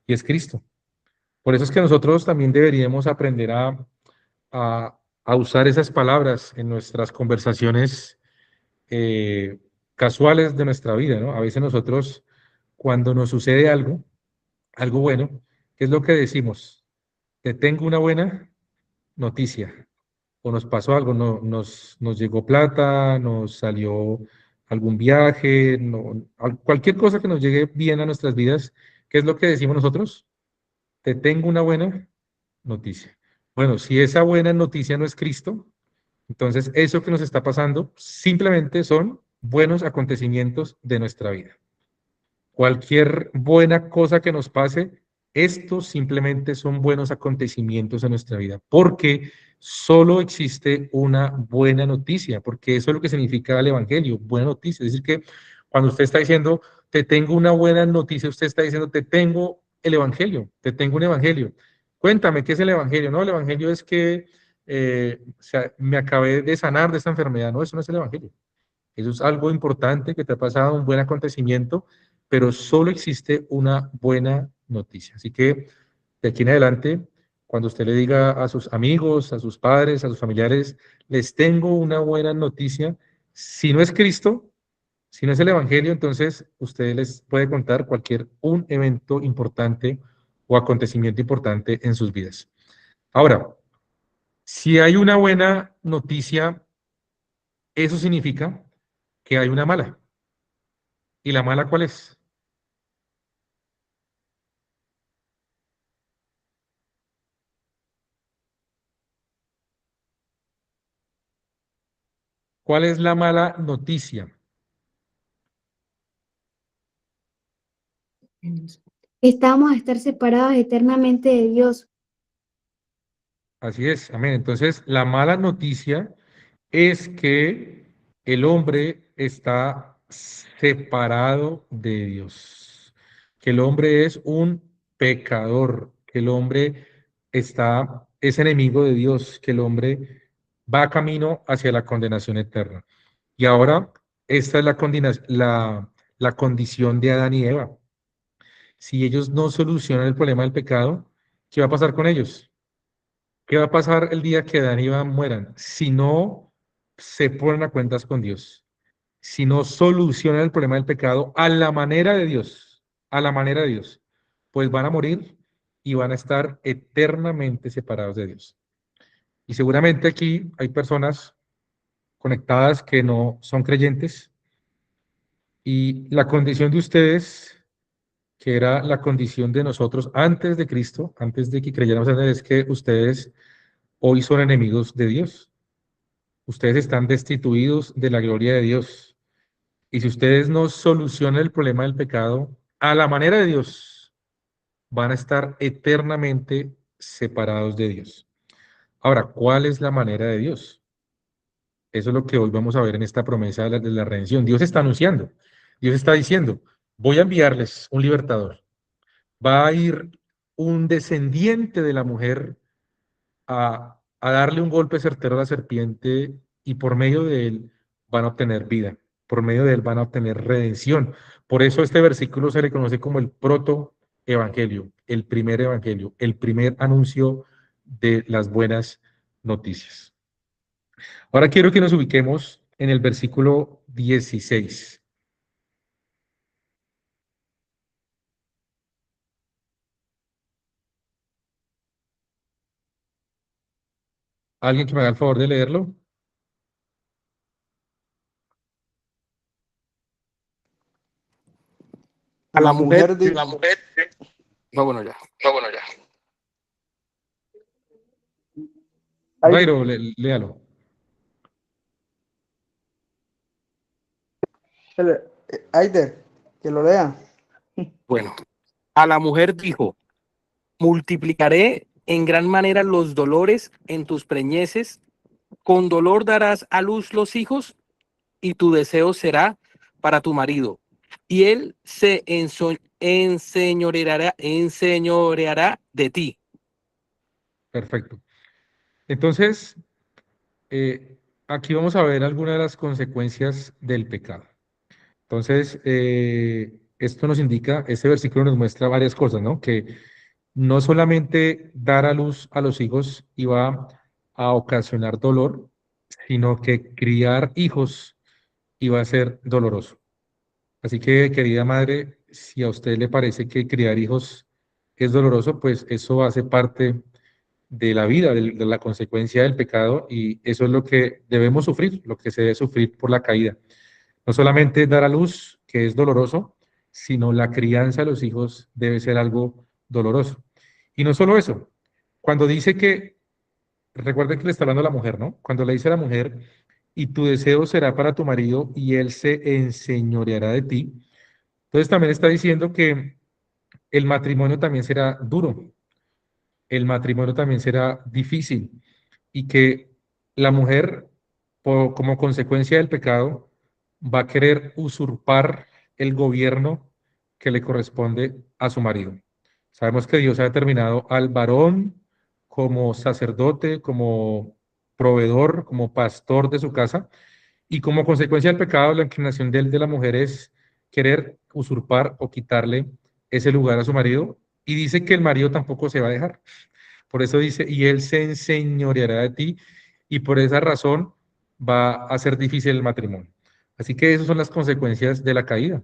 y es Cristo. Por eso es que nosotros también deberíamos aprender a usar esas palabras en nuestras conversaciones casuales de nuestra vida, ¿no? A veces nosotros, cuando nos sucede algo, algo bueno, ¿qué es lo que decimos? Te tengo una buena noticia, o nos pasó algo, nos llegó plata, nos salió algún viaje, cualquier cosa que nos llegue bien a nuestras vidas, ¿qué es lo que decimos nosotros? Te tengo una buena noticia. Bueno, si esa buena noticia no es Cristo, entonces eso que nos está pasando simplemente son buenos acontecimientos de nuestra vida. Cualquier buena cosa que nos pase, estos simplemente son buenos acontecimientos en nuestra vida, porque solo existe una buena noticia, porque eso es lo que significa el Evangelio, buena noticia. Es decir, que cuando usted está diciendo, te tengo una buena noticia, usted está diciendo, te tengo el Evangelio, te tengo un Evangelio. Cuéntame, ¿qué es el Evangelio? No, el Evangelio es que o sea, me acabé de sanar de esta enfermedad. No, eso no es el Evangelio. Eso es algo importante que te ha pasado, un buen acontecimiento, pero solo existe una buena noticia. Así que de aquí en adelante, cuando usted le diga a sus amigos, a sus padres, a sus familiares, les tengo una buena noticia, si no es Cristo, si no es el Evangelio, entonces usted les puede contar un evento importante o acontecimiento importante en sus vidas. Ahora, si hay una buena noticia, eso significa que hay una mala. ¿Y la mala cuál es? ¿Cuál es la mala noticia? Estamos a estar separados eternamente de Dios. Así es, amén. Entonces, la mala noticia es que el hombre está separado de Dios, que el hombre es un pecador, que el hombre es enemigo de Dios, que el hombre va camino hacia la condenación eterna. Y ahora, esta es la condición de Adán y Eva. Si ellos no solucionan el problema del pecado, ¿qué va a pasar con ellos? ¿Qué va a pasar el día que Adán y Eva mueran? Si no se ponen a cuentas con Dios, si no solucionan el problema del pecado a la manera de Dios, a la manera de Dios, pues van a morir y van a estar eternamente separados de Dios. Y seguramente aquí hay personas conectadas que no son creyentes y la condición de ustedes, que era la condición de nosotros antes de Cristo, antes de que creyéramos en Él, es que ustedes hoy son enemigos de Dios. Ustedes están destituidos de la gloria de Dios. Y si ustedes no solucionan el problema del pecado a la manera de Dios, van a estar eternamente separados de Dios. Ahora, ¿cuál es la manera de Dios? Eso es lo que hoy vamos a ver en esta promesa de la redención. Dios está anunciando, Dios está diciendo, voy a enviarles un libertador. Va a ir un descendiente de la mujer a darle un golpe certero a la serpiente y por medio de él van a obtener vida, por medio de él van a obtener redención. Por eso este versículo se le conoce como el evangelio, el primer anuncio de las buenas noticias. Ahora quiero que nos ubiquemos en el versículo 16. ¿Alguien que me haga el favor de leerlo? A la La mujer, mujer di- la mujer. No, bueno, ya. Ay, Jairo, léalo. Aider, que lo lea. Bueno, a la mujer dijo, multiplicaré en gran manera los dolores en tus preñeces, con dolor darás a luz los hijos, y tu deseo será para tu marido, y él se enseñoreará de ti. Perfecto. Entonces, aquí vamos a ver algunas de las consecuencias del pecado. Entonces, esto nos indica, este versículo nos muestra varias cosas, ¿no? Que no solamente dar a luz a los hijos iba a ocasionar dolor, sino que criar hijos iba a ser doloroso. Así que, querida madre, si a usted le parece que criar hijos es doloroso, pues eso hace parte de la vida, de la consecuencia del pecado, y eso es lo que debemos sufrir, lo que se debe sufrir por la caída. No solamente dar a luz, que es doloroso, sino la crianza de los hijos debe ser algo doloroso. Y no solo eso, cuando dice que, recuerden que le está hablando a la mujer, ¿no? Cuando le dice a la mujer, y tu deseo será para tu marido y él se enseñoreará de ti, entonces también está diciendo que el matrimonio también será duro, el matrimonio también será difícil y que la mujer, como consecuencia del pecado, va a querer usurpar el gobierno que le corresponde a su marido. Sabemos que Dios ha determinado al varón como sacerdote, como proveedor, como pastor de su casa, y como consecuencia del pecado, la inclinación de la mujer es querer usurpar o quitarle ese lugar a su marido, y dice que el marido tampoco se va a dejar. Por eso dice, y él se enseñoreará de ti, y por esa razón va a ser difícil el matrimonio. Así que esas son las consecuencias de la caída,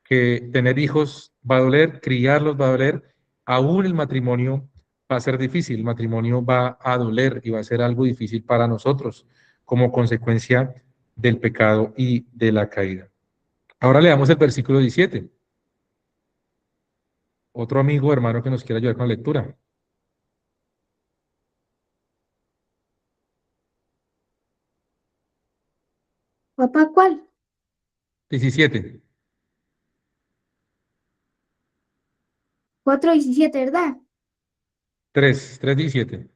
que tener hijos va a doler, criarlos va a doler, aún el matrimonio va a ser difícil, el matrimonio va a doler y va a ser algo difícil para nosotros como consecuencia del pecado y de la caída. Ahora leamos el versículo 17. Otro amigo, hermano que nos quiera ayudar con la lectura. Papá, ¿cuál? 17. 4:17, ¿verdad? 3:17.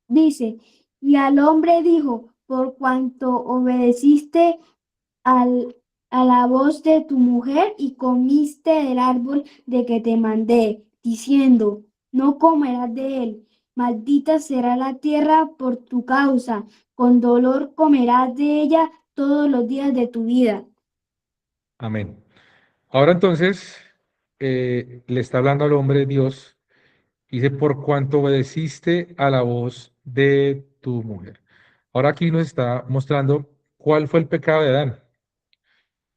Dice, y al hombre dijo, por cuanto obedeciste al, a la voz de tu mujer y comiste del árbol de que te mandé, diciendo, no comerás de él, maldita será la tierra por tu causa, con dolor comerás de ella todos los días de tu vida. Amén. Ahora entonces le está hablando al hombre Dios, dice, por cuanto obedeciste a la voz de tu mujer. Ahora aquí nos está mostrando cuál fue el pecado de Adán.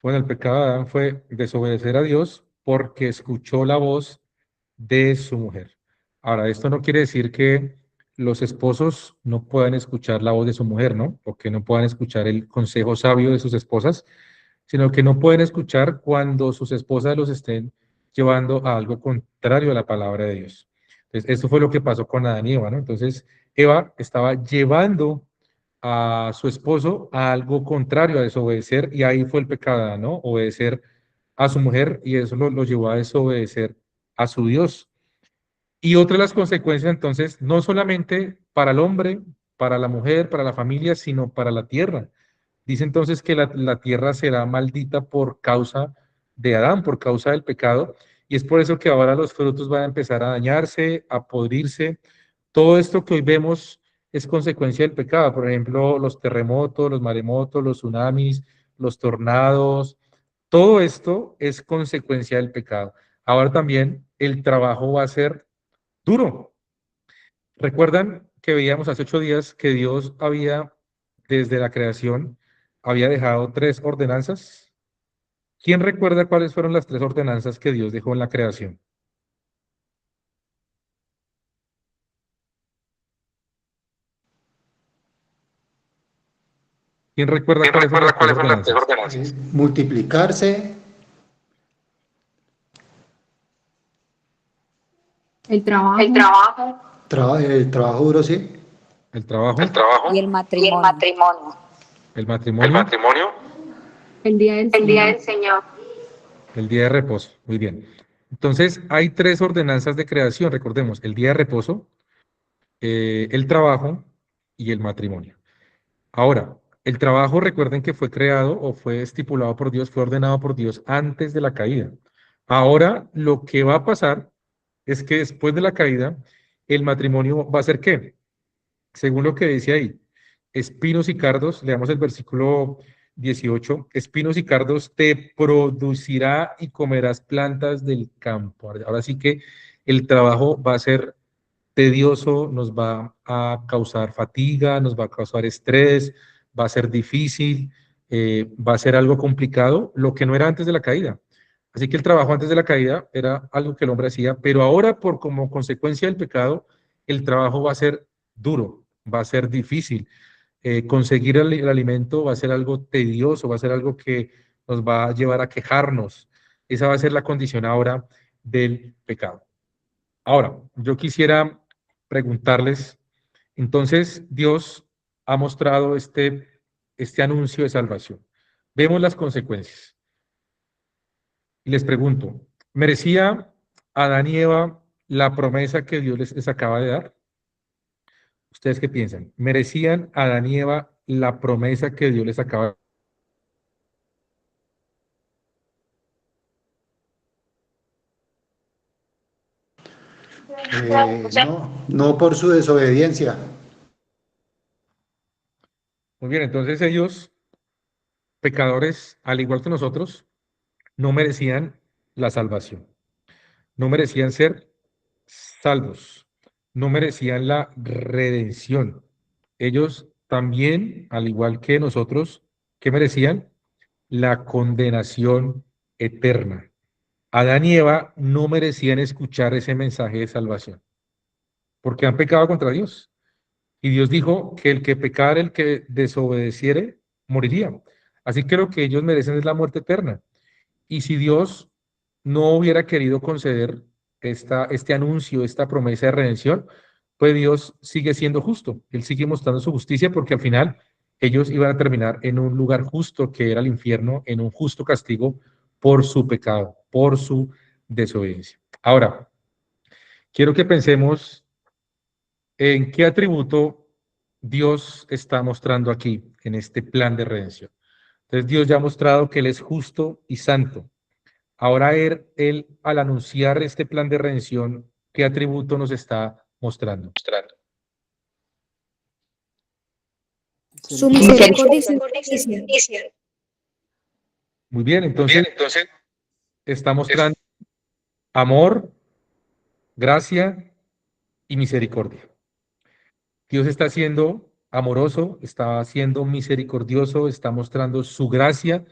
Bueno, el pecado de Adán fue desobedecer a Dios porque escuchó la voz de su mujer. Ahora, esto no quiere decir que los esposos no puedan escuchar la voz de su mujer, ¿no? O que no puedan escuchar el consejo sabio de sus esposas, sino que no pueden escuchar cuando sus esposas los estén llevando a algo contrario a la palabra de Dios. Entonces, eso fue lo que pasó con Adán y Eva, ¿no? Entonces, Eva estaba llevando a su esposo a algo contrario, a desobedecer, y ahí fue el pecado, ¿no? Obedecer a su mujer, y eso lo llevó a desobedecer a su Dios. Y otra de las consecuencias, entonces, no solamente para el hombre, para la mujer, para la familia, sino para la tierra. Dice entonces que la tierra será maldita por causa de Adán, por causa del pecado, y es por eso que ahora los frutos van a empezar a dañarse, a podrirse. Todo esto que hoy vemos es consecuencia del pecado, por ejemplo, los terremotos, los maremotos, los tsunamis, los tornados, todo esto es consecuencia del pecado. Ahora también el trabajo va a ser duro. ¿Recuerdan que veíamos hace 8 días que Dios había, desde la creación, había dejado 3 ordenanzas? ¿Quién recuerda cuáles fueron las 3 ordenanzas que Dios dejó en la creación? ¿Quién recuerda cuáles fueron las tres ordenanzas? Multiplicarse, El trabajo. el trabajo duro, sí. El trabajo, Y el matrimonio. el matrimonio, El día del Señor. el día de reposo. Muy bien. Entonces, hay tres ordenanzas de creación, recordemos, el día de reposo, el trabajo y el matrimonio. Ahora, el trabajo, recuerden que fue creado o fue estipulado por Dios, fue ordenado por Dios antes de la caída. Ahora, lo que va a pasar es que después de la caída, el matrimonio va a ser ¿qué? Según lo que dice ahí, espinos y cardos, leamos el versículo 18, espinos y cardos te producirá y comerás plantas del campo. Ahora sí que el trabajo va a ser tedioso, nos va a causar fatiga, nos va a causar estrés, va a ser difícil, va a ser algo complicado, lo que no era antes de la caída. Así que el trabajo antes de la caída era algo que el hombre hacía, pero ahora por como consecuencia del pecado, el trabajo va a ser duro, va a ser difícil. Conseguir el alimento va a ser algo tedioso, va a ser algo que nos va a llevar a quejarnos. Esa va a ser la condición ahora del pecado. Ahora, yo quisiera preguntarles, entonces Dios ha mostrado este anuncio de salvación. Vemos las consecuencias. Y les pregunto, ¿merecía Adán y Eva la promesa que Dios les acaba de dar? ¿Ustedes qué piensan? ¿Merecían Adán y Eva la promesa que Dios les acaba de dar? No por su desobediencia. Muy bien, entonces ellos, pecadores, al igual que nosotros, no merecían la salvación, no merecían ser salvos, no merecían la redención. Ellos también, al igual que nosotros, ¿qué merecían? La condenación eterna. Adán y Eva no merecían escuchar ese mensaje de salvación, porque han pecado contra Dios. Y Dios dijo que el que pecara, el que desobedeciere, moriría. Así que lo que ellos merecen es la muerte eterna. Y si Dios no hubiera querido conceder este anuncio, esta promesa de redención, pues Dios sigue siendo justo. Él sigue mostrando su justicia porque al final ellos iban a terminar en un lugar justo que era el infierno, en un justo castigo por su pecado, por su desobediencia. Ahora, quiero que pensemos en qué atributo Dios está mostrando aquí en este plan de redención. Entonces Dios ya ha mostrado que Él es justo y santo. Ahora él, al anunciar este plan de redención, ¿qué atributo nos está mostrando? Su misericordia y justicia. Muy bien, entonces está mostrando amor, gracia y misericordia. Dios está siendo amoroso, está siendo misericordioso, está mostrando su gracia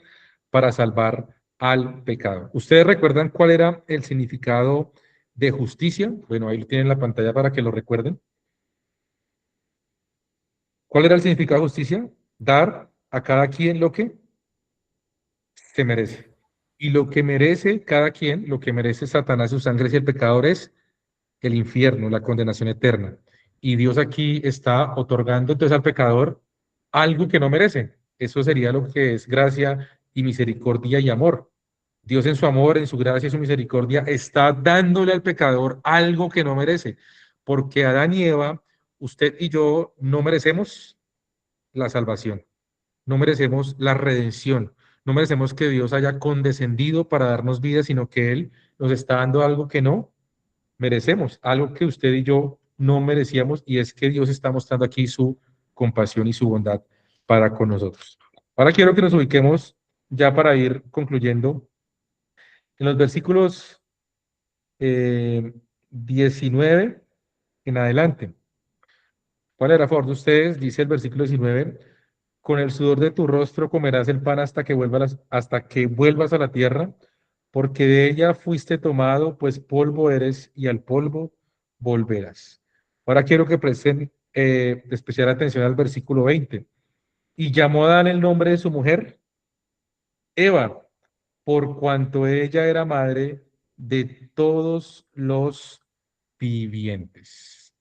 para salvar al pecado. ¿Ustedes recuerdan cuál era el significado de justicia? Bueno, ahí lo tienen en la pantalla para que lo recuerden. ¿Cuál era el significado de justicia? Dar a cada quien lo que se merece. Y lo que merece cada quien, lo que merece Satanás, sus ángeles y el pecador es el infierno, la condenación eterna. Y Dios aquí está otorgando entonces al pecador algo que no merece. Eso sería lo que es gracia y misericordia y amor. Dios en su amor, en su gracia y su misericordia está dándole al pecador algo que no merece. Porque Adán y Eva, usted y yo no merecemos la salvación, no merecemos la redención, no merecemos que Dios haya condescendido para darnos vida, sino que Él nos está dando algo que no merecemos, algo que usted y yo no merecíamos, y es que Dios está mostrando aquí su compasión y su bondad para con nosotros. Ahora quiero que nos ubiquemos ya para ir concluyendo en los versículos 19 en adelante. ¿Cuál era a favor de ustedes? Dice el versículo 19, con el sudor de tu rostro comerás el pan hasta que vuelvas a la tierra, porque de ella fuiste tomado, pues polvo eres y al polvo volverás. Ahora quiero que presten especial atención al versículo 20. Y llamó Adán el nombre de su mujer, Eva, por cuanto ella era madre de todos los vivientes.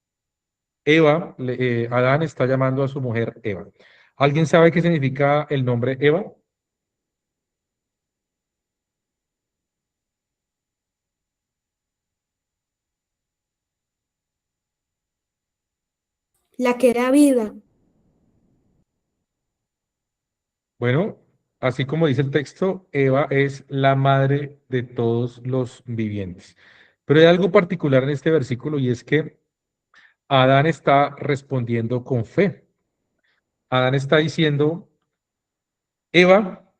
Adán está llamando a su mujer Eva. ¿Alguien sabe qué significa el nombre Eva? La que da vida. Bueno, así como dice el texto, Eva es la madre de todos los vivientes. Pero hay algo particular en este versículo y es que Adán está respondiendo con fe. Adán está diciendo, Eva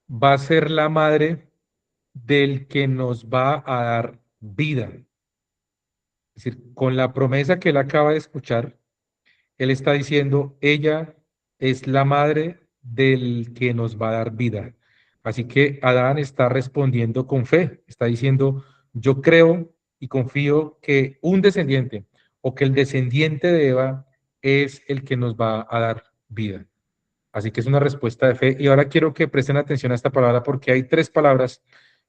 va a ser la madre del que nos va a dar vida. Es decir, con la promesa que él acaba de escuchar, él está diciendo, ella es la madre del que nos va a dar vida. Así que Adán está respondiendo con fe, está diciendo, yo creo y confío que un descendiente o que el descendiente de Eva es el que nos va a dar vida. Así que es una respuesta de fe. Y ahora quiero que presten atención a esta palabra porque hay 3 palabras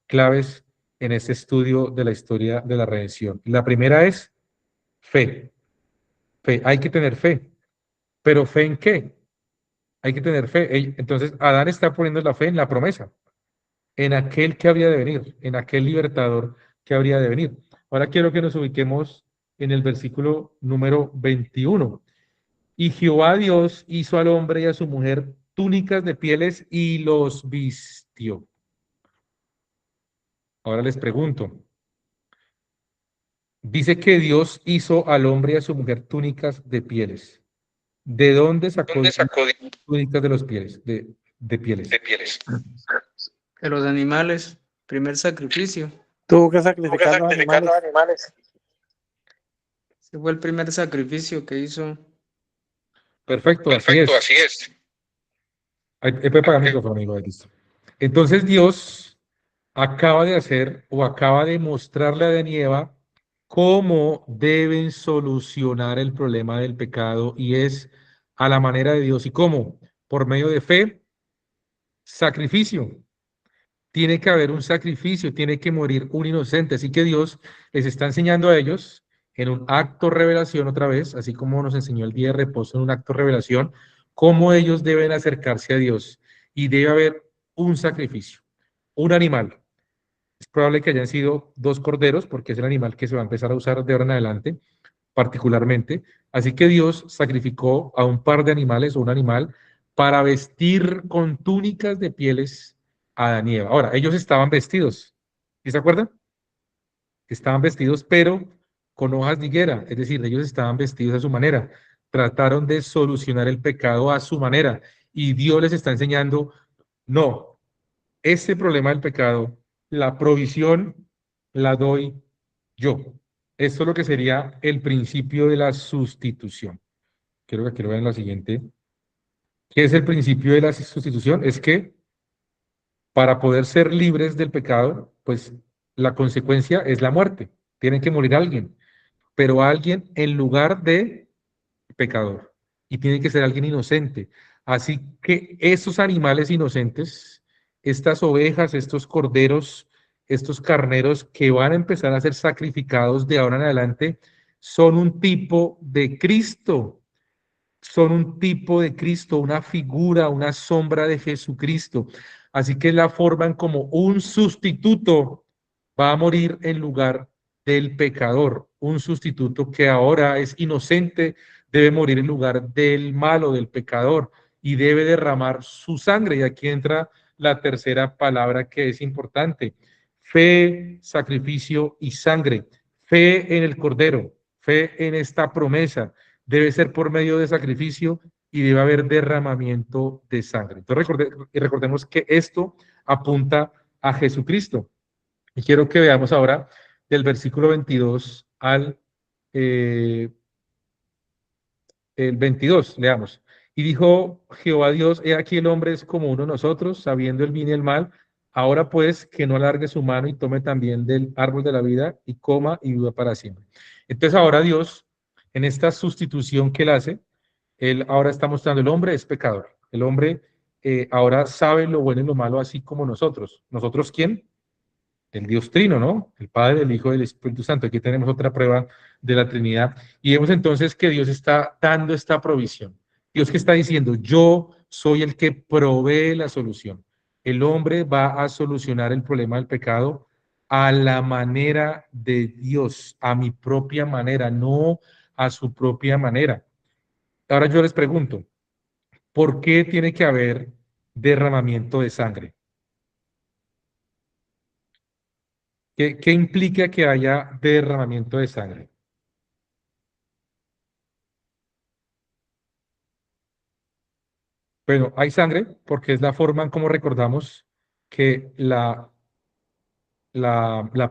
claves en este estudio de la historia de la redención. La primera es fe. Fe, hay que tener fe. ¿Pero fe en qué? Hay que tener fe. Entonces, Adán está poniendo la fe en la promesa, en aquel que habría de venir, en aquel libertador que habría de venir. Ahora quiero que nos ubiquemos en el versículo número 21. Y Jehová Dios hizo al hombre y a su mujer túnicas de pieles y los vistió. Ahora les pregunto. Dice que Dios hizo al hombre y a su mujer túnicas de pieles. ¿De dónde sacó túnicas de los pieles? De pieles. De los animales, primer sacrificio. Tuvo que sacrificar los animales. Ese fue el primer sacrificio que hizo. Perfecto, así es. Puede pagar el micrófono, amigo. Ahí listo. Entonces Dios acaba de hacer o acaba de mostrarle a Adán y Eva cómo deben solucionar el problema del pecado y es a la manera de Dios. ¿Y cómo? Por medio de fe, sacrificio. Tiene que haber un sacrificio, tiene que morir un inocente. Así que Dios les está enseñando a ellos en un acto revelación otra vez, así como nos enseñó el día de reposo en un acto revelación, cómo ellos deben acercarse a Dios. Y debe haber un sacrificio, un animal. Es probable que hayan sido 2 corderos, porque es el animal que se va a empezar a usar de ahora en adelante, particularmente. Así que Dios sacrificó a un par de animales o un animal para vestir con túnicas de pieles a Adán y Eva. Ahora, ellos estaban vestidos, ¿sí se acuerdan? Estaban vestidos, pero con hojas de higuera, es decir, ellos estaban vestidos a su manera. Trataron de solucionar el pecado a su manera. Y Dios les está enseñando, no, ese problema del pecado, la provisión la doy yo. Esto es lo que sería el principio de la sustitución. Quiero que aquí lo vean la siguiente. ¿Qué es el principio de la sustitución? Es que para poder ser libres del pecado, pues la consecuencia es la muerte. Tiene que morir alguien, pero alguien en lugar de pecador. Y tiene que ser alguien inocente. Así que esos animales inocentes, estas ovejas, estos corderos, estos carneros que van a empezar a ser sacrificados de ahora en adelante, son un tipo de Cristo. Son un tipo de Cristo, una figura, una sombra de Jesucristo. Así que la forman como un sustituto. Va a morir en lugar del pecador. Un sustituto que ahora es inocente, debe morir en lugar del malo, del pecador, y debe derramar su sangre. Y aquí entra la tercera palabra que es importante. Fe, sacrificio y sangre. Fe en el Cordero, fe en esta promesa. Debe ser por medio de sacrificio y debe haber derramamiento de sangre. Entonces recordemos que esto apunta a Jesucristo. Y quiero que veamos ahora del versículo 22 al el 22, leamos. Y dijo Jehová Dios, he aquí el hombre es como uno de nosotros, sabiendo el bien y el mal. Ahora pues que no alargue su mano y tome también del árbol de la vida y coma y viva para siempre. Entonces ahora Dios, en esta sustitución que él hace, él ahora está mostrando el hombre es pecador. El hombre ahora sabe lo bueno y lo malo así como nosotros. ¿Nosotros quién? El Dios Trino, ¿no? El Padre, el Hijo y el Espíritu Santo. Aquí tenemos otra prueba de la Trinidad. Y vemos entonces que Dios está dando esta provisión. Dios que está diciendo, yo soy el que provee la solución. El hombre va a solucionar el problema del pecado a la manera de Dios, a mi propia manera, no a su propia manera. Ahora yo les pregunto, ¿por qué tiene que haber derramamiento de sangre? ¿Qué implica que haya derramamiento de sangre? Bueno, hay sangre porque es la forma en cómo recordamos que la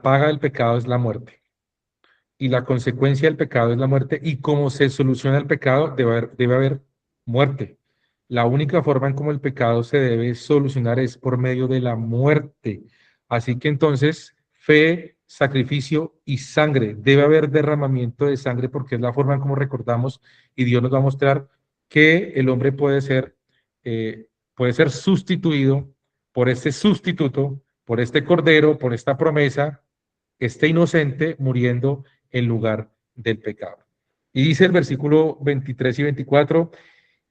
paga del pecado es la muerte y la consecuencia del pecado es la muerte y cómo se soluciona el pecado debe haber muerte. La única forma en cómo el pecado se debe solucionar es por medio de la muerte. Así que entonces, fe, sacrificio y sangre. Debe haber derramamiento de sangre porque es la forma en cómo recordamos y Dios nos va a mostrar que el hombre puede ser sustituido por este sustituto, por este cordero, por esta promesa, este inocente muriendo en lugar del pecado. Y dice el versículo 23 y 24,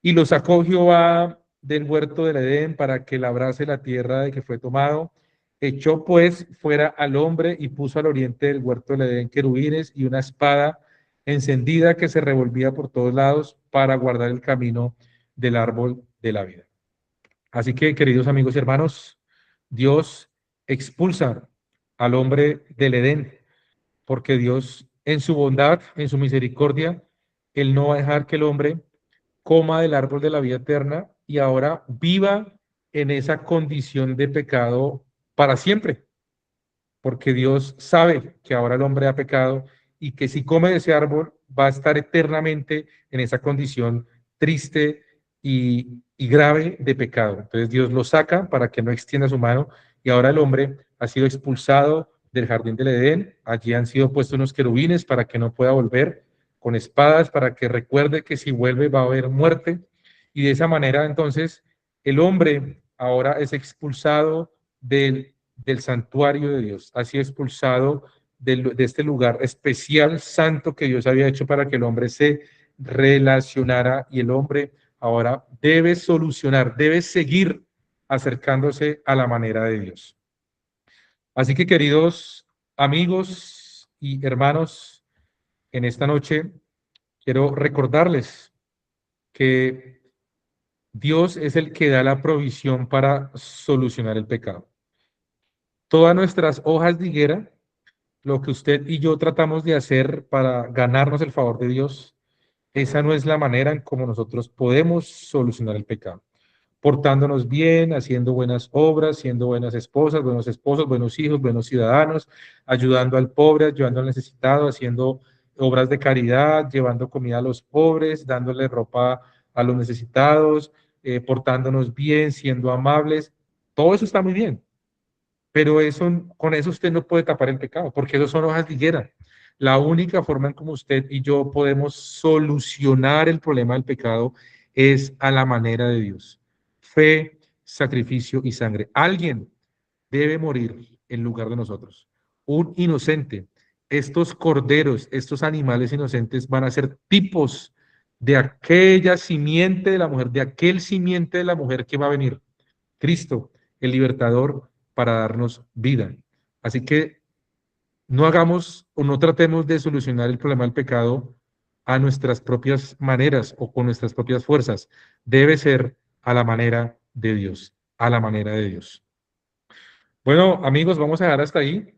y lo sacó Jehová del huerto del Edén para que labrase la tierra de que fue tomado. Echó pues fuera al hombre y puso al oriente del huerto del Edén querubines y una espada encendida que se revolvía por todos lados para guardar el camino del árbol de la vida. Así que, queridos amigos y hermanos, Dios expulsa al hombre del Edén, porque Dios, en su bondad, en su misericordia, Él no va a dejar que el hombre coma del árbol de la vida eterna y ahora viva en esa condición de pecado para siempre, porque Dios sabe que ahora el hombre ha pecado y que si come de ese árbol va a estar eternamente en esa condición triste y grave de pecado. Entonces Dios lo saca para que no extienda su mano y ahora el hombre ha sido expulsado del jardín del Edén. Allí han sido puestos unos querubines para que no pueda volver, con espadas para que recuerde que si vuelve va a haber muerte. Y de esa manera entonces el hombre ahora es expulsado del santuario de Dios, ha sido expulsado de este lugar especial, santo que Dios había hecho para que el hombre se relacionara y el hombre ahora debe solucionar, debe seguir acercándose a la manera de Dios. Así que, queridos amigos y hermanos, en esta noche quiero recordarles que Dios es el que da la provisión para solucionar el pecado. Todas nuestras hojas de higuera, lo que usted y yo tratamos de hacer para ganarnos el favor de Dios, esa no es la manera en cómo nosotros podemos solucionar el pecado. Portándonos bien, haciendo buenas obras, siendo buenas esposas, buenos esposos, buenos hijos, buenos ciudadanos, ayudando al pobre, ayudando al necesitado, haciendo obras de caridad, llevando comida a los pobres, dándole ropa a los necesitados, portándonos bien, siendo amables. Todo eso está muy bien, pero con eso usted no puede tapar el pecado, porque eso son hojas de higuera. La única forma en como usted y yo podemos solucionar el problema del pecado es a la manera de Dios. Fe, sacrificio y sangre. Alguien debe morir en lugar de nosotros. Un inocente. Estos corderos, estos animales inocentes van a ser tipos de aquella simiente de la mujer, de aquel simiente de la mujer que va a venir. Cristo, el libertador, para darnos vida. Así que no hagamos o no tratemos de solucionar el problema del pecado a nuestras propias maneras o con nuestras propias fuerzas. Debe ser a la manera de Dios, a la manera de Dios. Bueno, amigos, vamos a dejar hasta ahí.